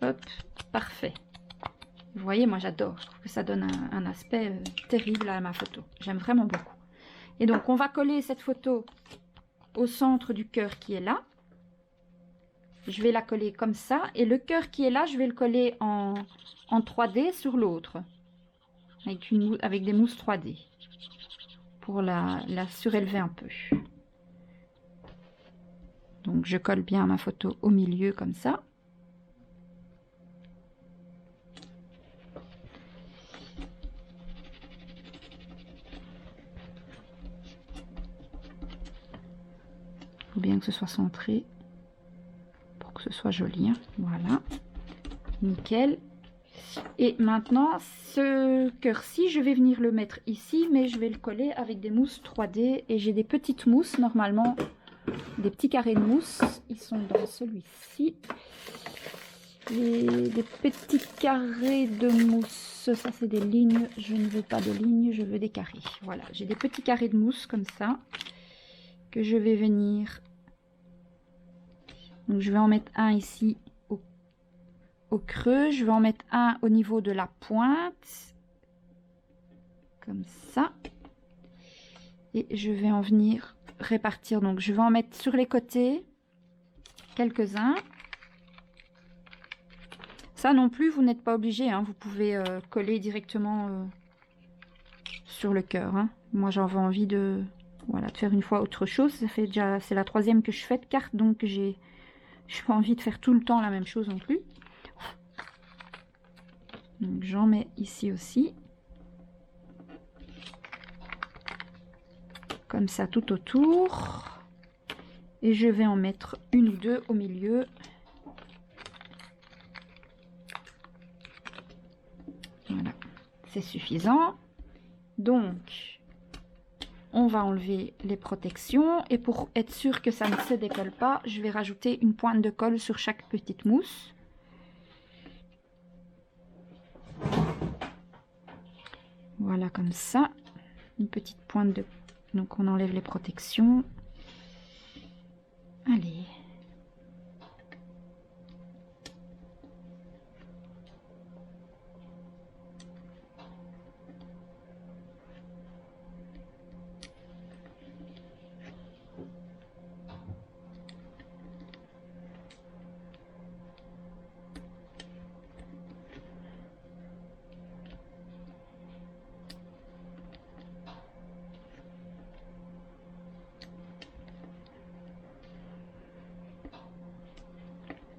Hop, parfait. Vous voyez, moi j'adore, je trouve que ça donne un aspect terrible à ma photo. J'aime vraiment beaucoup. Et donc on va coller cette photo au centre du cœur qui est là. Je vais la coller comme ça. Et le cœur qui est là, je vais le coller en 3D sur l'autre. Avec des mousses 3D. Pour la surélever un peu. Donc je colle bien ma photo au milieu comme ça. Il faut bien que ce soit centré. Que ce soit joli, hein. Voilà, nickel. Et maintenant ce cœur-ci, je vais venir le mettre ici, mais je vais le coller avec des mousses 3D. Et j'ai des petites mousses, normalement des petits carrés de mousse, ils sont dans celui-ci. Des petits carrés de mousse, ça c'est des lignes, je ne veux pas de lignes, je veux des carrés. Voilà, j'ai des petits carrés de mousse comme ça que je vais venir. Donc je vais en mettre un ici au creux, je vais en mettre un au niveau de la pointe, comme ça. Et je vais en venir répartir, donc je vais en mettre sur les côtés, quelques-uns. Ça non plus, vous n'êtes pas obligé, hein, vous pouvez coller directement sur le cœur. Hein. Moi j'avais envie de, voilà, de faire une fois autre chose, ça fait déjà, c'est la 3e que je fais de carte, donc j'ai pas envie de faire tout le temps la même chose non plus. Donc j'en mets ici aussi. Comme ça tout autour. Et je vais en mettre une ou deux au milieu. Voilà, c'est suffisant. Donc, on va enlever les protections. Et pour être sûr que ça ne se décolle pas, je vais rajouter une pointe de colle sur chaque petite mousse. Voilà, comme ça. Une petite pointe de... Donc, on enlève les protections. Allez.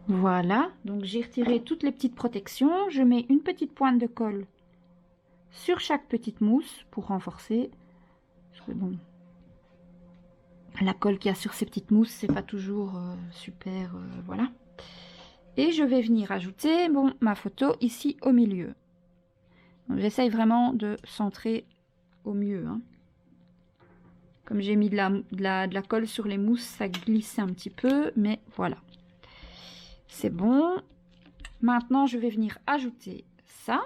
Voilà, donc j'ai retiré toutes les petites protections. Je mets une petite pointe de colle sur chaque petite mousse pour renforcer. Parce que bon, la colle qu'il y a sur ces petites mousses, c'est pas toujours super, voilà. Et je vais venir ajouter ma photo ici au milieu. J'essaye vraiment de centrer au mieux. Hein. Comme j'ai mis de la colle sur les mousses, ça glisse un petit peu, mais voilà. C'est bon. Maintenant, je vais venir ajouter ça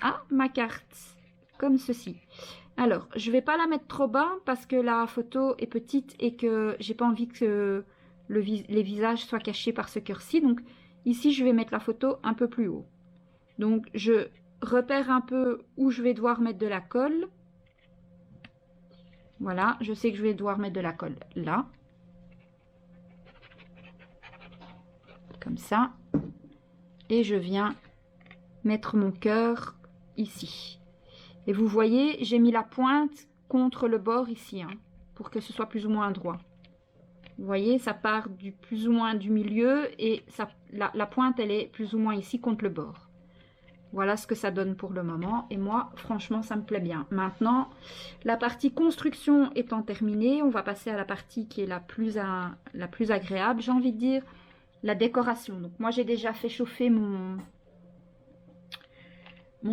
à ma carte, comme ceci. Alors, je ne vais pas la mettre trop bas parce que la photo est petite et que j'ai pas envie que les visages soient cachés par ce cœur-ci. Donc, ici, je vais mettre la photo un peu plus haut. Donc, je repère un peu où je vais devoir mettre de la colle. Voilà, je sais que je vais devoir mettre de la colle là. Comme ça. Et je viens mettre mon cœur ici. Et vous voyez, j'ai mis la pointe contre le bord ici, hein, pour que ce soit plus ou moins droit. Vous voyez, ça part du plus ou moins du milieu et ça, la pointe, elle est plus ou moins ici contre le bord. Voilà ce que ça donne pour le moment. Et moi, franchement, ça me plaît bien. Maintenant, la partie construction étant terminée, on va passer à la partie qui est la plus agréable, j'ai envie de dire, la décoration. Donc moi, j'ai déjà fait chauffer mon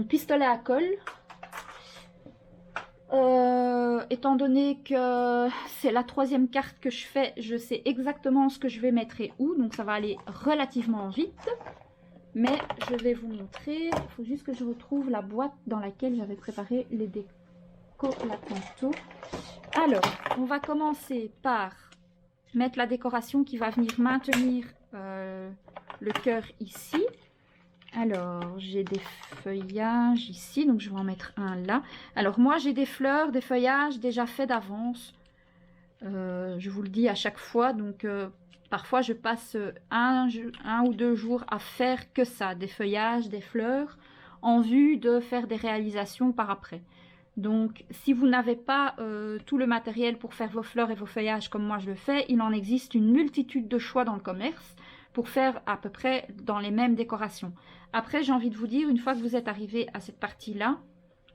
pistolet à colle. Étant donné que c'est la 3e carte que je fais, je sais exactement ce que je vais mettre et où. Donc ça va aller relativement vite. Mais je vais vous montrer. Il faut juste que je retrouve la boîte dans laquelle j'avais préparé les décos. déco là tantôt. Alors, on va commencer par mettre la décoration qui va venir maintenir le cœur ici. Alors, j'ai des feuillages ici, donc je vais en mettre un là. Alors, moi, j'ai des fleurs, des feuillages déjà faits d'avance. Je vous le dis à chaque fois, donc parfois je passe un ou 2 jours à faire que ça, des feuillages, des fleurs, en vue de faire des réalisations par après. Donc si vous n'avez pas tout le matériel pour faire vos fleurs et vos feuillages comme moi je le fais, il en existe une multitude de choix dans le commerce pour faire à peu près dans les mêmes décorations. Après, j'ai envie de vous dire, une fois que vous êtes arrivé à cette partie-là,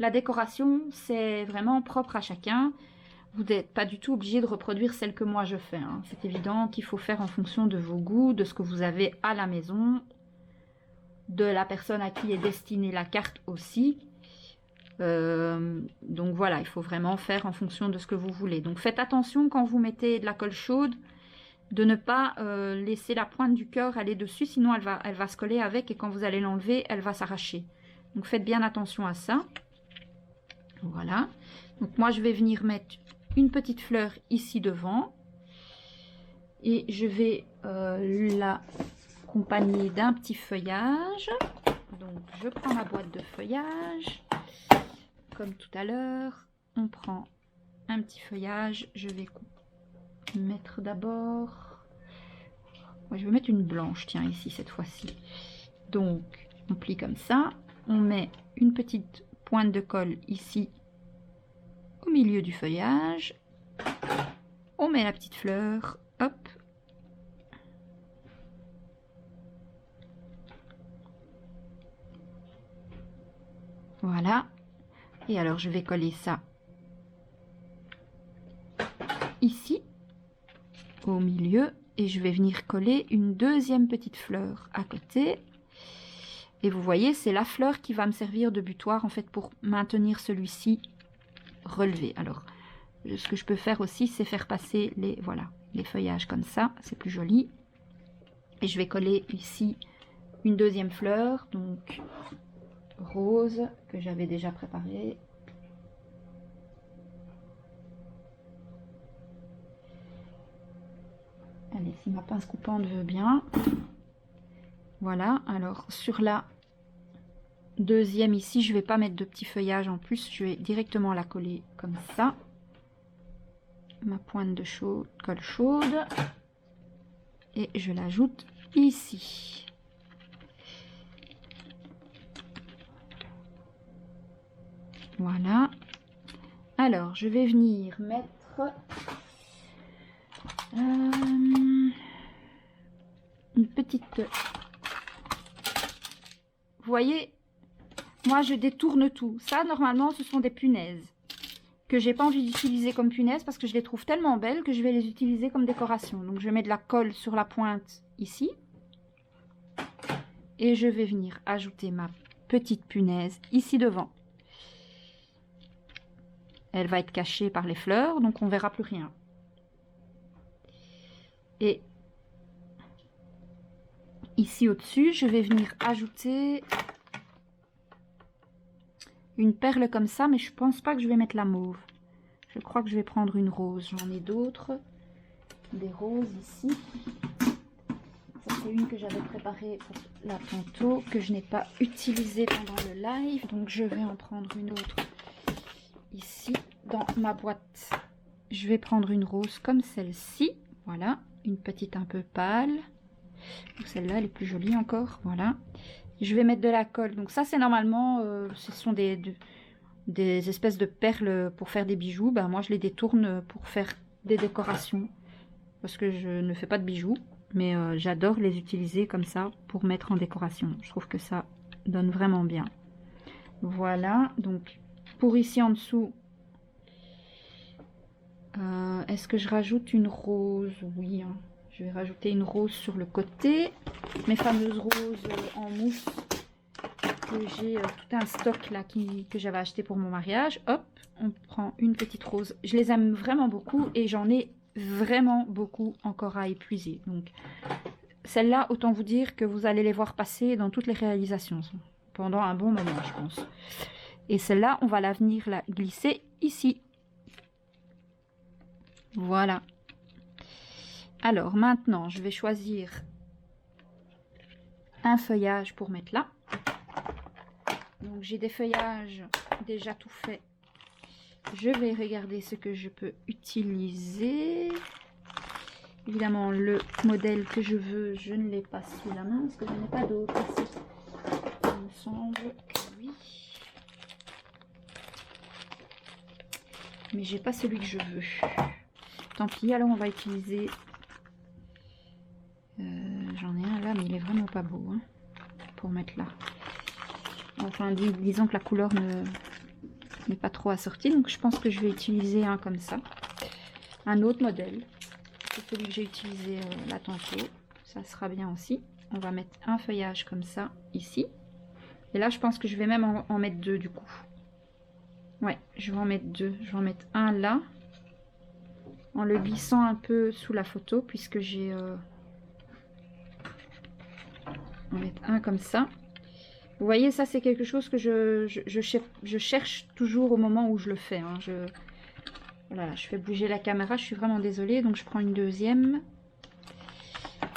la décoration, c'est vraiment propre à chacun. Vous n'êtes pas du tout obligé de reproduire celle que moi je fais, hein. C'est évident qu'il faut faire en fonction de vos goûts, de ce que vous avez à la maison, de la personne à qui est destinée la carte aussi. Donc voilà, il faut vraiment faire en fonction de ce que vous voulez. Donc faites attention quand vous mettez de la colle chaude, de ne pas laisser la pointe du cœur aller dessus, sinon elle va se coller avec et quand vous allez l'enlever, elle va s'arracher. Donc faites bien attention à ça. Voilà. Donc moi je vais venir mettre une petite fleur ici devant et je vais l'accompagner d'un petit feuillage. Donc je prends ma boîte de feuillage comme tout à l'heure. On prend un petit feuillage. Je vais mettre d'abord, je vais mettre une blanche, tiens, ici cette fois-ci. Donc on plie comme ça, on met une petite pointe de colle ici au milieu du feuillage, on met la petite fleur, hop, voilà, et alors je vais coller ça ici au milieu et je vais venir coller une deuxième petite fleur à côté. Et vous voyez, c'est la fleur qui va me servir de butoir en fait pour maintenir celui-ci relevé. Alors, ce que je peux faire aussi, c'est faire passer les feuillages comme ça, c'est plus joli. Et je vais coller ici une deuxième fleur, donc rose, que j'avais déjà préparée. Allez, si ma pince coupante veut bien. Voilà, alors sur la deuxième ici, je ne vais pas mettre de petits feuillages en plus, je vais directement la coller comme ça. Ma pointe de colle chaude. Et je l'ajoute ici. Voilà. Alors, je vais venir mettre une petite... Vous voyez, moi je détourne tout. Ça, normalement, ce sont des punaises que j'ai pas envie d'utiliser comme punaises parce que je les trouve tellement belles que je vais les utiliser comme décoration. Donc, je mets de la colle sur la pointe ici. Et je vais venir ajouter ma petite punaise ici devant. Elle va être cachée par les fleurs, donc on verra plus rien. Et ici au-dessus, je vais venir ajouter une perle comme ça, mais je pense pas que je vais mettre la mauve. Je crois que je vais prendre une rose. J'en ai d'autres. Des roses ici. Ça, c'est une que j'avais préparée pour la tantôt, que je n'ai pas utilisée pendant le live. Donc, je vais en prendre une autre ici dans ma boîte. Je vais prendre une rose comme celle-ci. Voilà, une petite un peu pâle. Celle-là, elle est plus jolie encore. Voilà. Je vais mettre de la colle. Donc ça, c'est normalement, ce sont des espèces de perles pour faire des bijoux. Ben, moi, je les détourne pour faire des décorations. Parce que je ne fais pas de bijoux. Mais j'adore les utiliser comme ça pour mettre en décoration. Je trouve que ça donne vraiment bien. Voilà. Donc, pour ici en dessous, est-ce que je rajoute une rose? Oui, hein. Je vais rajouter une rose sur le côté. Mes fameuses roses en mousse que j'ai tout un stock là que j'avais acheté pour mon mariage. Hop, on prend une petite rose. Je les aime vraiment beaucoup et j'en ai vraiment beaucoup encore à épuiser. Donc celles-là, autant vous dire que vous allez les voir passer dans toutes les réalisations pendant un bon moment, je pense. Et celle-là, on va la venir la glisser ici. Voilà. Alors maintenant, je vais choisir un feuillage pour mettre là. Donc j'ai des feuillages déjà tout faits. Je vais regarder ce que je peux utiliser. Évidemment, le modèle que je veux, je ne l'ai pas sous la main parce que je n'ai pas d'autre ici. Il me semble que oui. Mais j'ai pas celui que je veux. Tant pis, alors on va utiliser... J'en ai un là, mais il est vraiment pas beau hein, pour mettre là. Enfin, disons que la couleur n'est pas trop assortie, donc je pense que je vais utiliser un comme ça. Un autre modèle. C'est celui que j'ai utilisé là tantôt. Ça sera bien aussi. On va mettre un feuillage comme ça, ici. Et là, je pense que je vais même en mettre deux du coup. Ouais, je vais en mettre deux. Je vais en mettre un là. En le glissant un peu sous la photo, puisque j'ai... On va mettre un comme ça. Vous voyez, ça c'est quelque chose que je cherche toujours au moment où je le fais. Hein. Voilà, je fais bouger la caméra, je suis vraiment désolée. Donc je prends une deuxième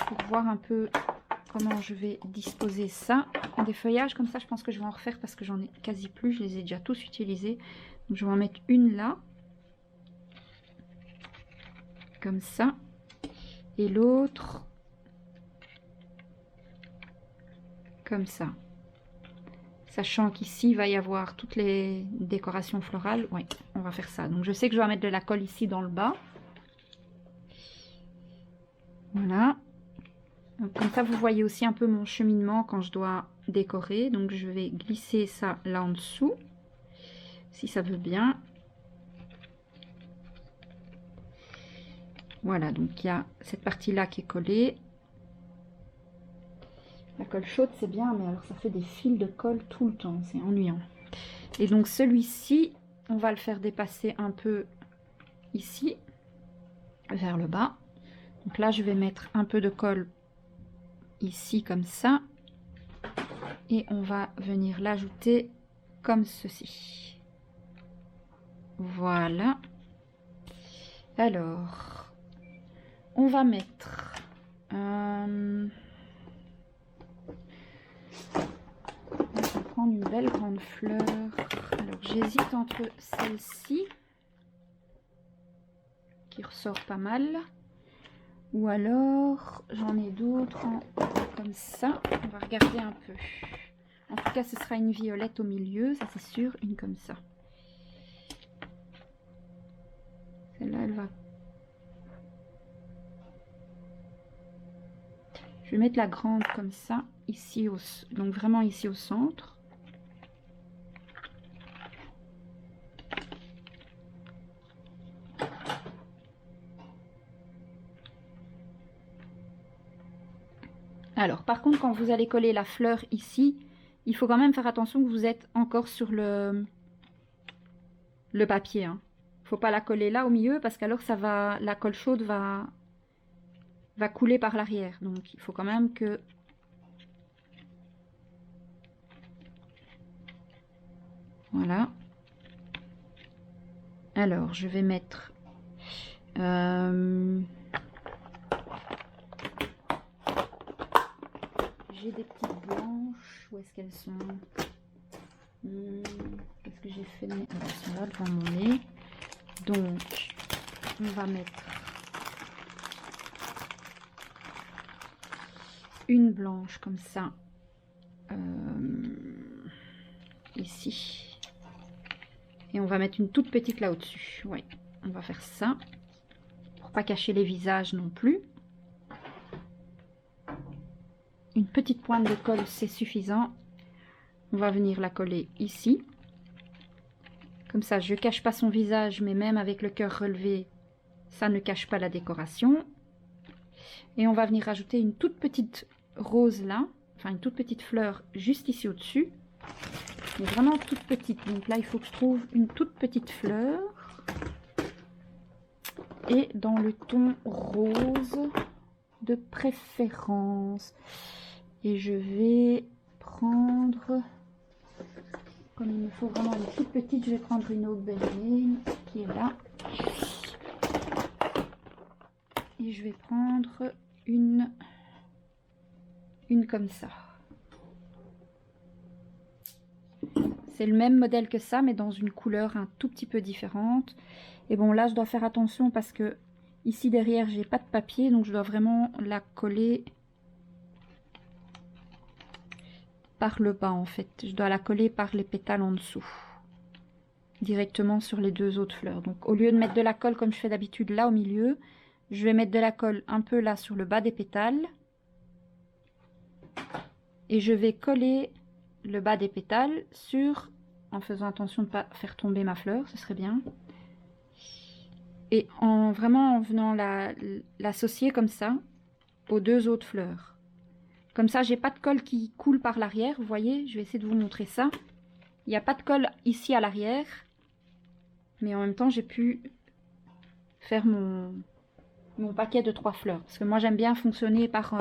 pour voir un peu comment je vais disposer ça. Des feuillages comme ça, je pense que je vais en refaire parce que j'en ai quasi plus. Je les ai déjà tous utilisés. Donc je vais en mettre une là. Comme ça. Et l'autre comme ça. Sachant qu'ici, il va y avoir toutes les décorations florales. Oui, on va faire ça. Donc, je sais que je vais mettre de la colle ici dans le bas. Voilà. Donc, comme ça, vous voyez aussi un peu mon cheminement quand je dois décorer. Donc, je vais glisser ça là en dessous. Si ça veut bien. Voilà, donc il y a cette partie-là qui est collée. La colle chaude, c'est bien, mais alors ça fait des fils de colle tout le temps. C'est ennuyant. Et donc celui-ci, on va le faire dépasser un peu ici, vers le bas. Donc là, je vais mettre un peu de colle ici, comme ça. Et on va venir l'ajouter comme ceci. Voilà. Alors, on va mettre... Je vais prendre une belle grande fleur. Alors j'hésite entre celle-ci qui ressort pas mal, ou alors j'en ai d'autres comme ça. On va regarder un peu. En tout cas, ce sera une violette au milieu, ça c'est sûr, une comme ça. Celle-là, elle va. Je vais mettre la grande comme ça, ici, donc vraiment ici au centre. Alors, par contre, quand vous allez coller la fleur ici, il faut quand même faire attention que vous êtes encore sur le papier. Hein. Faut pas la coller là au milieu parce qu'alors la colle chaude va couler par l'arrière. Donc, il faut quand même que... Voilà. Alors, je vais mettre... J'ai des petites blanches. Où est-ce qu'elles sont? Qu'est-ce que j'ai fait? Elles sont là devant mon nez. Donc, on va mettre une blanche comme ça. Ici. Et on va mettre une toute petite là au-dessus. Oui, on va faire ça. Pour pas cacher les visages non plus. Une petite pointe de colle, c'est suffisant. On va venir la coller ici. Comme ça, je ne cache pas son visage, mais même avec le cœur relevé, ça ne cache pas la décoration. Et on va venir rajouter une toute petite rose là. Enfin, une toute petite fleur juste ici au-dessus. Mais vraiment toute petite. Donc là, il faut que je trouve une toute petite fleur. Et dans le ton rose de préférence. Et je vais prendre... comme il me faut vraiment une toute petite, je vais prendre une aubergine qui est là. Et je vais prendre une comme ça. C'est le même modèle que ça, mais dans une couleur un tout petit peu différente. Et bon, là, je dois faire attention parce que ici derrière, j'ai pas de papier, donc je dois vraiment la coller par le bas en fait. Je dois la coller par les pétales en dessous, directement sur les deux autres fleurs. Donc au lieu de mettre de la colle comme je fais d'habitude là au milieu, je vais mettre de la colle un peu là sur le bas des pétales. Et je vais coller le bas des pétales sur, en faisant attention de ne pas faire tomber ma fleur, ce serait bien. Et vraiment en venant l'associer comme ça aux deux autres fleurs. Comme ça, j'ai pas de colle qui coule par l'arrière. Vous voyez, je vais essayer de vous montrer ça. Il n'y a pas de colle ici à l'arrière. Mais en même temps, j'ai pu faire mon paquet de 3 fleurs. Parce que moi, j'aime bien fonctionner par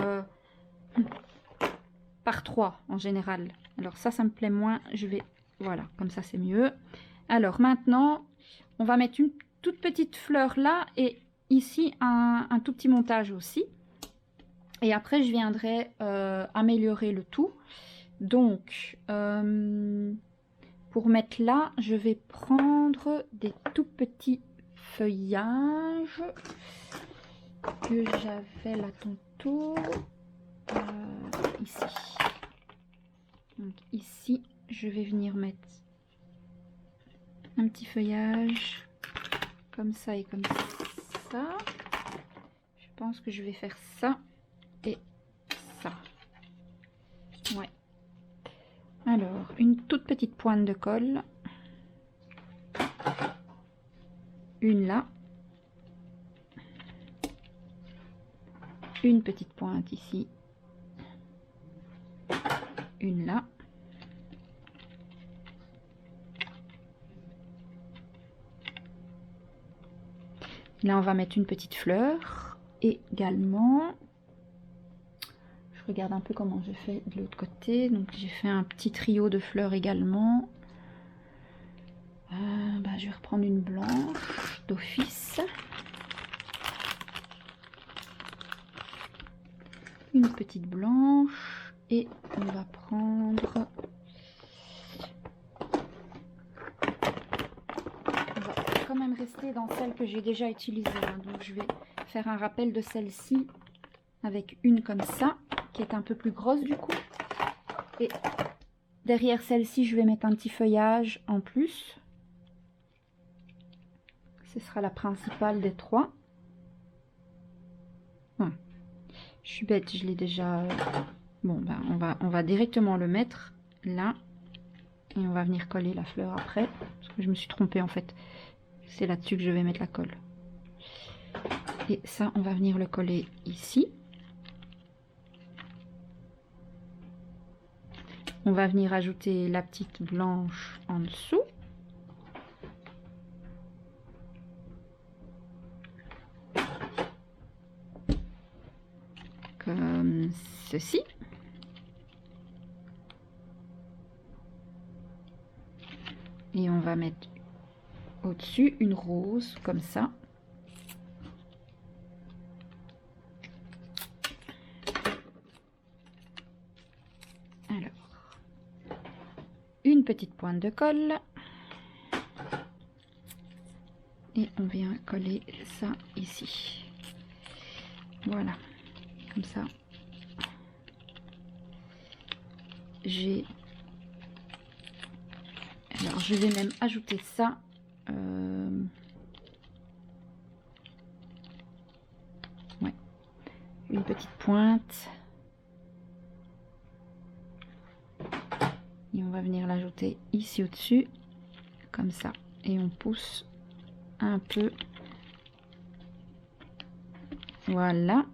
3 en général. Alors ça me plaît moins. Je vais... Voilà, comme ça, c'est mieux. Alors maintenant, on va mettre une toute petite fleur là. Et ici, un tout petit montage aussi. Et après, je viendrai améliorer le tout. Donc, pour mettre là, je vais prendre des tout petits feuillages que j'avais là tantôt. Ici. Donc ici, je vais venir mettre un petit feuillage comme ça et comme ça. Je pense que je vais faire ça. Et ça. Ouais. Alors, une toute petite pointe de colle. Une là. Une petite pointe ici. Une là. Là, on va mettre une petite fleur. Également. Je regarde un peu comment j'ai fait de l'autre côté. Donc j'ai fait un petit trio de fleurs également. Je vais reprendre une blanche d'office. Une petite blanche. Et on va prendre... On va quand même rester dans celle que j'ai déjà utilisée. Donc je vais faire un rappel de celle-ci avec une comme ça, qui est un peu plus grosse du coup. Et derrière celle-ci, je vais mettre un petit feuillage en plus. Ce sera la principale des 3. Je suis bête, je l'ai déjà... Bon, ben, on va directement le mettre là. Et on va venir coller la fleur après. Parce que je me suis trompée en fait. C'est là-dessus que je vais mettre la colle. Et ça, on va venir le coller ici. On va venir ajouter la petite blanche en dessous. Comme ceci. Et on va mettre au-dessus une rose comme ça. Alors, une petite pointe de colle. Et on vient coller ça ici. Voilà, comme ça. J'ai... Alors, je vais même ajouter ça. Ouais, une petite pointe. Et on va venir l'ajouter ici au-dessus, comme ça. Et on pousse un peu. Voilà.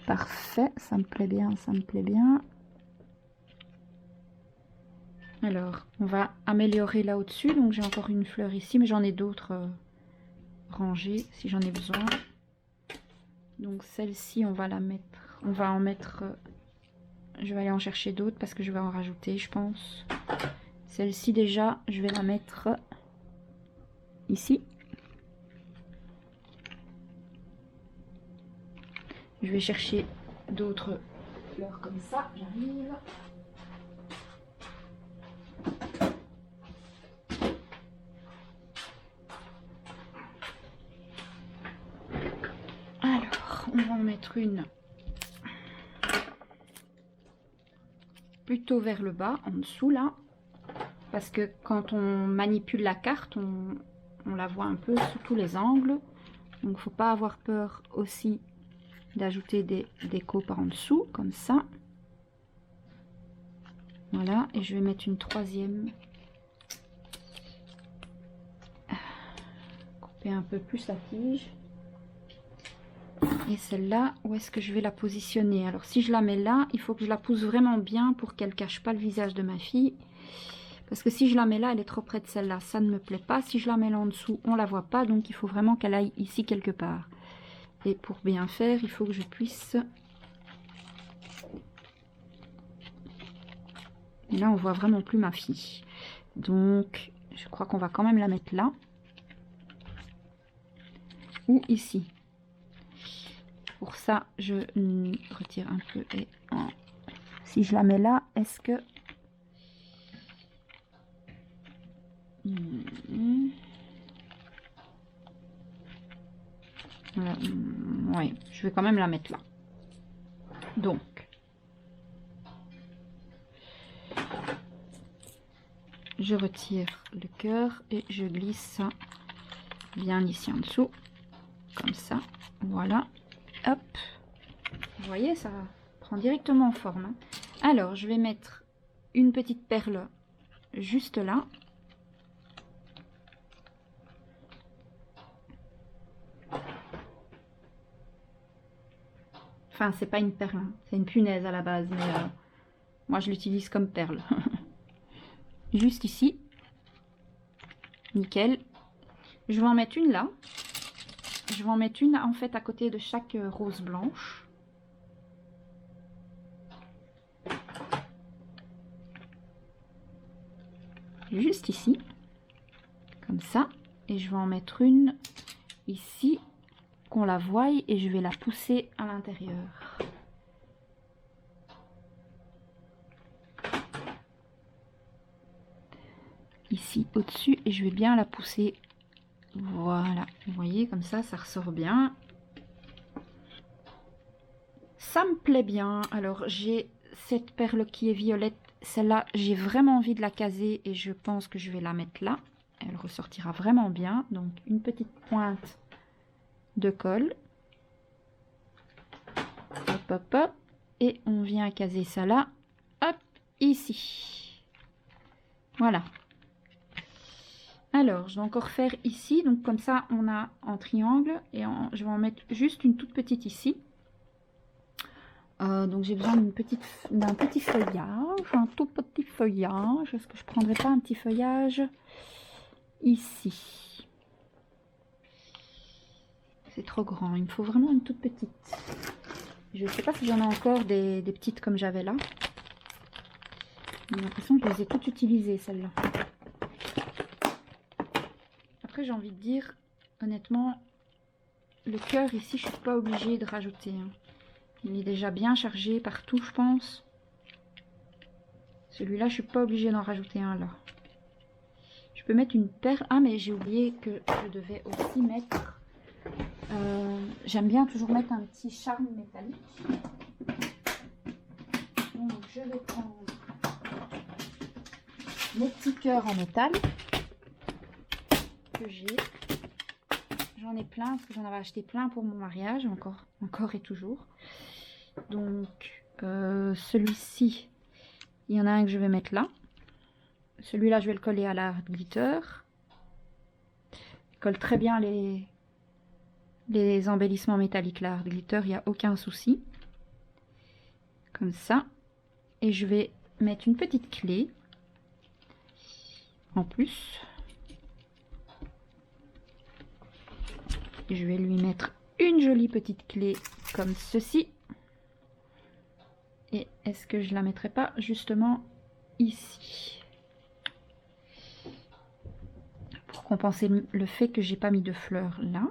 Parfait, ça me plaît bien, ça me plaît bien. Alors, on va améliorer là au-dessus. Donc, j'ai encore une fleur ici, mais j'en ai d'autres rangées si j'en ai besoin. Donc, celle-ci, on va la mettre. On va en mettre... je vais aller en chercher d'autres parce que je vais en rajouter, je pense. Celle-ci déjà, je vais la mettre ici. Je vais chercher d'autres fleurs comme ça. J'arrive. Alors, on va en mettre une plutôt vers le bas, en dessous là. Parce que quand on manipule la carte, on la voit un peu sous tous les angles. Donc, il ne faut pas avoir peur aussi d'ajouter des décos par en dessous, comme ça. Voilà, et je vais mettre une troisième. Couper un peu plus la tige. Et celle-là, où est-ce que je vais la positionner? Alors, si je la mets là, il faut que je la pousse vraiment bien pour qu'elle ne cache pas le visage de ma fille. Parce que si je la mets là, elle est trop près de celle-là. Ça ne me plaît pas. Si je la mets là en dessous, on ne la voit pas. Donc, il faut vraiment qu'elle aille ici quelque part. Et pour bien faire, il faut que je puisse... Et là, on voit vraiment plus ma fille. Donc, je crois qu'on va quand même la mettre là. Ou ici. Pour ça, je retire un peu. Et si je la mets là, est-ce que... Oui, je vais quand même la mettre là. Donc, je retire le cœur et je glisse ça bien ici en dessous, comme ça. Voilà, hop. Vous voyez, ça prend directement forme. Hein. Alors, je vais mettre une petite perle juste là. Enfin, c'est pas une perle, hein. C'est une punaise à la base, mais moi je l'utilise comme perle. Juste ici. Nickel. Je vais en mettre une là. Je vais en mettre une en fait à côté de chaque rose blanche. Juste ici. Comme ça. Et je vais en mettre une ici. Qu'on la voie et je vais la pousser à l'intérieur. Ici au-dessus et je vais bien la pousser. Voilà, vous voyez comme ça, ça ressort bien. Ça me plaît bien. Alors j'ai cette perle qui est violette. Celle-là, j'ai vraiment envie de la caser et je pense que je vais la mettre là. Elle ressortira vraiment bien. Donc une petite pointe de colle. Hop, hop, hop. Et on vient caser ça là. Hop, ici. Voilà. Alors, je vais encore faire ici. Donc comme ça, on a en triangle. Et je vais en mettre juste une toute petite ici. Donc j'ai besoin d'un petit feuillage. Un tout petit feuillage. Est-ce que je prendrais pas un petit feuillage ici? C'est trop grand, il me faut vraiment une toute petite. Je ne sais pas si j'en ai encore des petites comme j'avais là. J'ai l'impression que je les ai toutes utilisées, celles-là. Après, j'ai envie de dire, honnêtement, le cœur ici, je ne suis pas obligée de rajouter. Hein. Il est déjà bien chargé partout, je pense. Celui-là, je ne suis pas obligée d'en rajouter un là. Je peux mettre une perle. Ah, mais j'ai oublié que je devais aussi mettre... J'aime bien toujours mettre un petit charme métallique. Donc je vais prendre mes petits cœurs en métal que j'ai. J'en ai plein parce que j'en avais acheté plein pour mon mariage, encore et toujours. Donc celui-ci, il y en a un que je vais mettre là. Celui-là, je vais le coller à l'art glitter. Il colle très bien les embellissements métalliques, l'art glitter, il n'y a aucun souci. Comme ça. Et je vais mettre une petite clé en plus. Et je vais lui mettre une jolie petite clé comme ceci. Et est-ce que je la mettrai pas justement ici? pour compenser le fait que j'ai pas mis de fleurs là.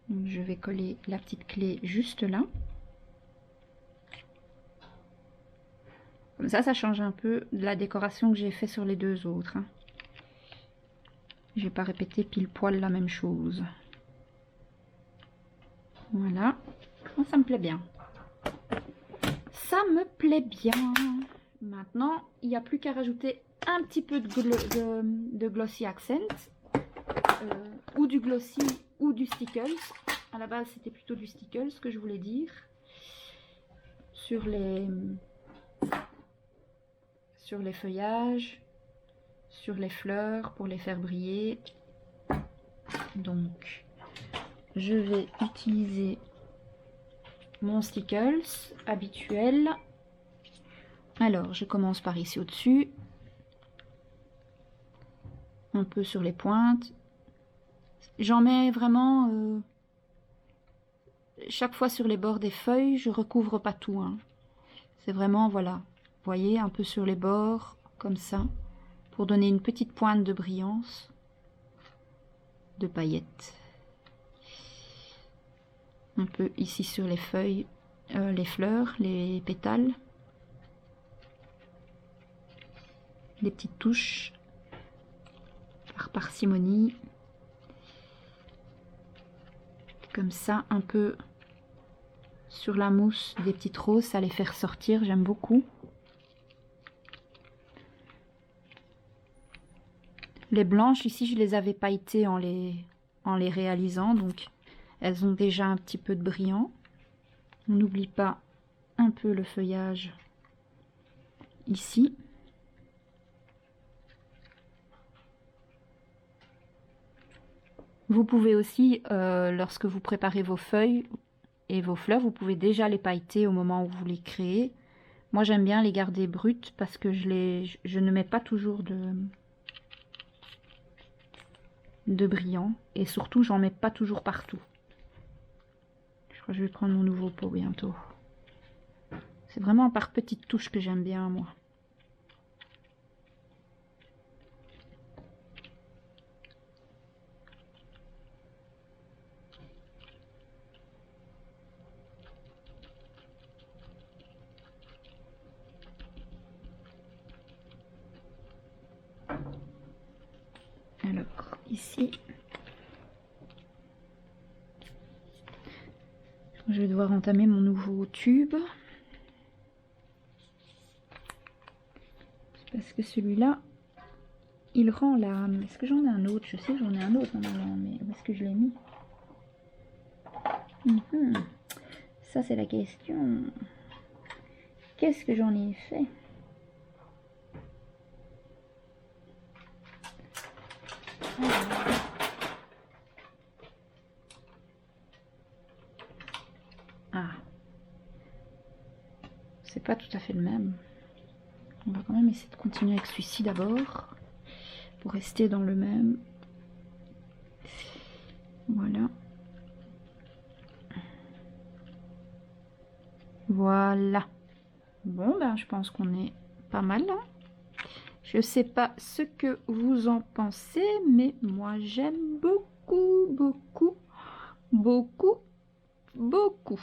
Donc, je vais coller la petite clé juste là. Comme ça change un peu de la décoration que j'ai fait sur les deux autres. Hein. Je vais pas répéter pile poil la même chose. Voilà. Moi, ça me plaît bien. Ça me plaît bien. Maintenant, il n'y a plus qu'à rajouter un petit peu de Glossy Accent. Ou du Glossy ou du Stickles. À la base, c'était plutôt du Stickles que je voulais dire. Sur les feuillages, sur les fleurs pour les faire briller. Donc, je vais utiliser mon Stickles habituel. Alors, je commence par ici au-dessus. Un peu sur les pointes. J'en mets vraiment chaque fois sur les bords des feuilles. Je recouvre pas tout. Hein. C'est vraiment, voilà. Vous voyez, un peu sur les bords, comme ça. Pour donner une petite pointe de brillance. De paillettes. Un peu ici sur les feuilles, les fleurs, les pétales. Des petites touches par parcimonie. Comme ça, un peu sur la mousse des petites roses, ça les fait ressortir, j'aime beaucoup. Les blanches, ici, je les avais pailletées en les réalisant, donc elles ont déjà un petit peu de brillant. On n'oublie pas un peu le feuillage ici. Vous pouvez aussi, lorsque vous préparez vos feuilles et vos fleurs, vous pouvez déjà les pailleter au moment où vous les créez. Moi, j'aime bien les garder brutes parce que je ne mets pas toujours de brillant. Et surtout, j'en mets pas toujours partout. Je crois que je vais prendre mon nouveau pot bientôt. C'est vraiment par petites touches que j'aime bien, moi. Alors, ici, je vais devoir entamer mon nouveau tube. Parce que celui-là, il rend l'âme. Est-ce que j'en ai un autre? Je sais que j'en ai un autre normalement, mais où est-ce que je l'ai mis? Ça, c'est la question. Qu'est-ce que j'en ai fait? Ah. C'est pas tout à fait le même. On va quand même essayer de continuer avec celui-ci d'abord. Pour rester dans le même. Voilà. Voilà. Bon, ben, je pense qu'on est pas mal là. Je sais pas ce que vous en pensez, mais moi j'aime beaucoup, beaucoup, beaucoup, beaucoup.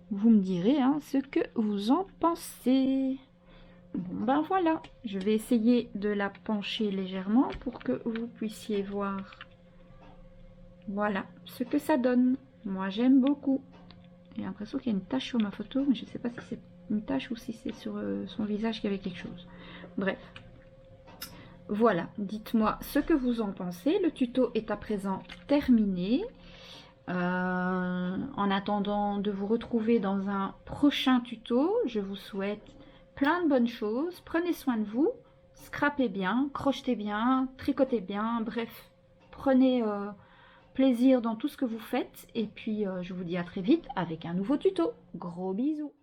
Vous me direz hein, ce que vous en pensez. Bon ben voilà, je vais essayer de la pencher légèrement pour que vous puissiez voir. Voilà ce que ça donne. Moi j'aime beaucoup. J'ai l'impression qu'il y a une tache sur ma photo, mais je ne sais pas si c'est une tache ou si c'est sur son visage qu'il y avait quelque chose. Bref. Voilà, dites-moi ce que vous en pensez. Le tuto est à présent terminé. En attendant de vous retrouver dans un prochain tuto, je vous souhaite plein de bonnes choses. Prenez soin de vous, scrapez bien, crochetez bien, tricotez bien, bref, prenez plaisir dans tout ce que vous faites. Et puis, je vous dis à très vite avec un nouveau tuto. Gros bisous!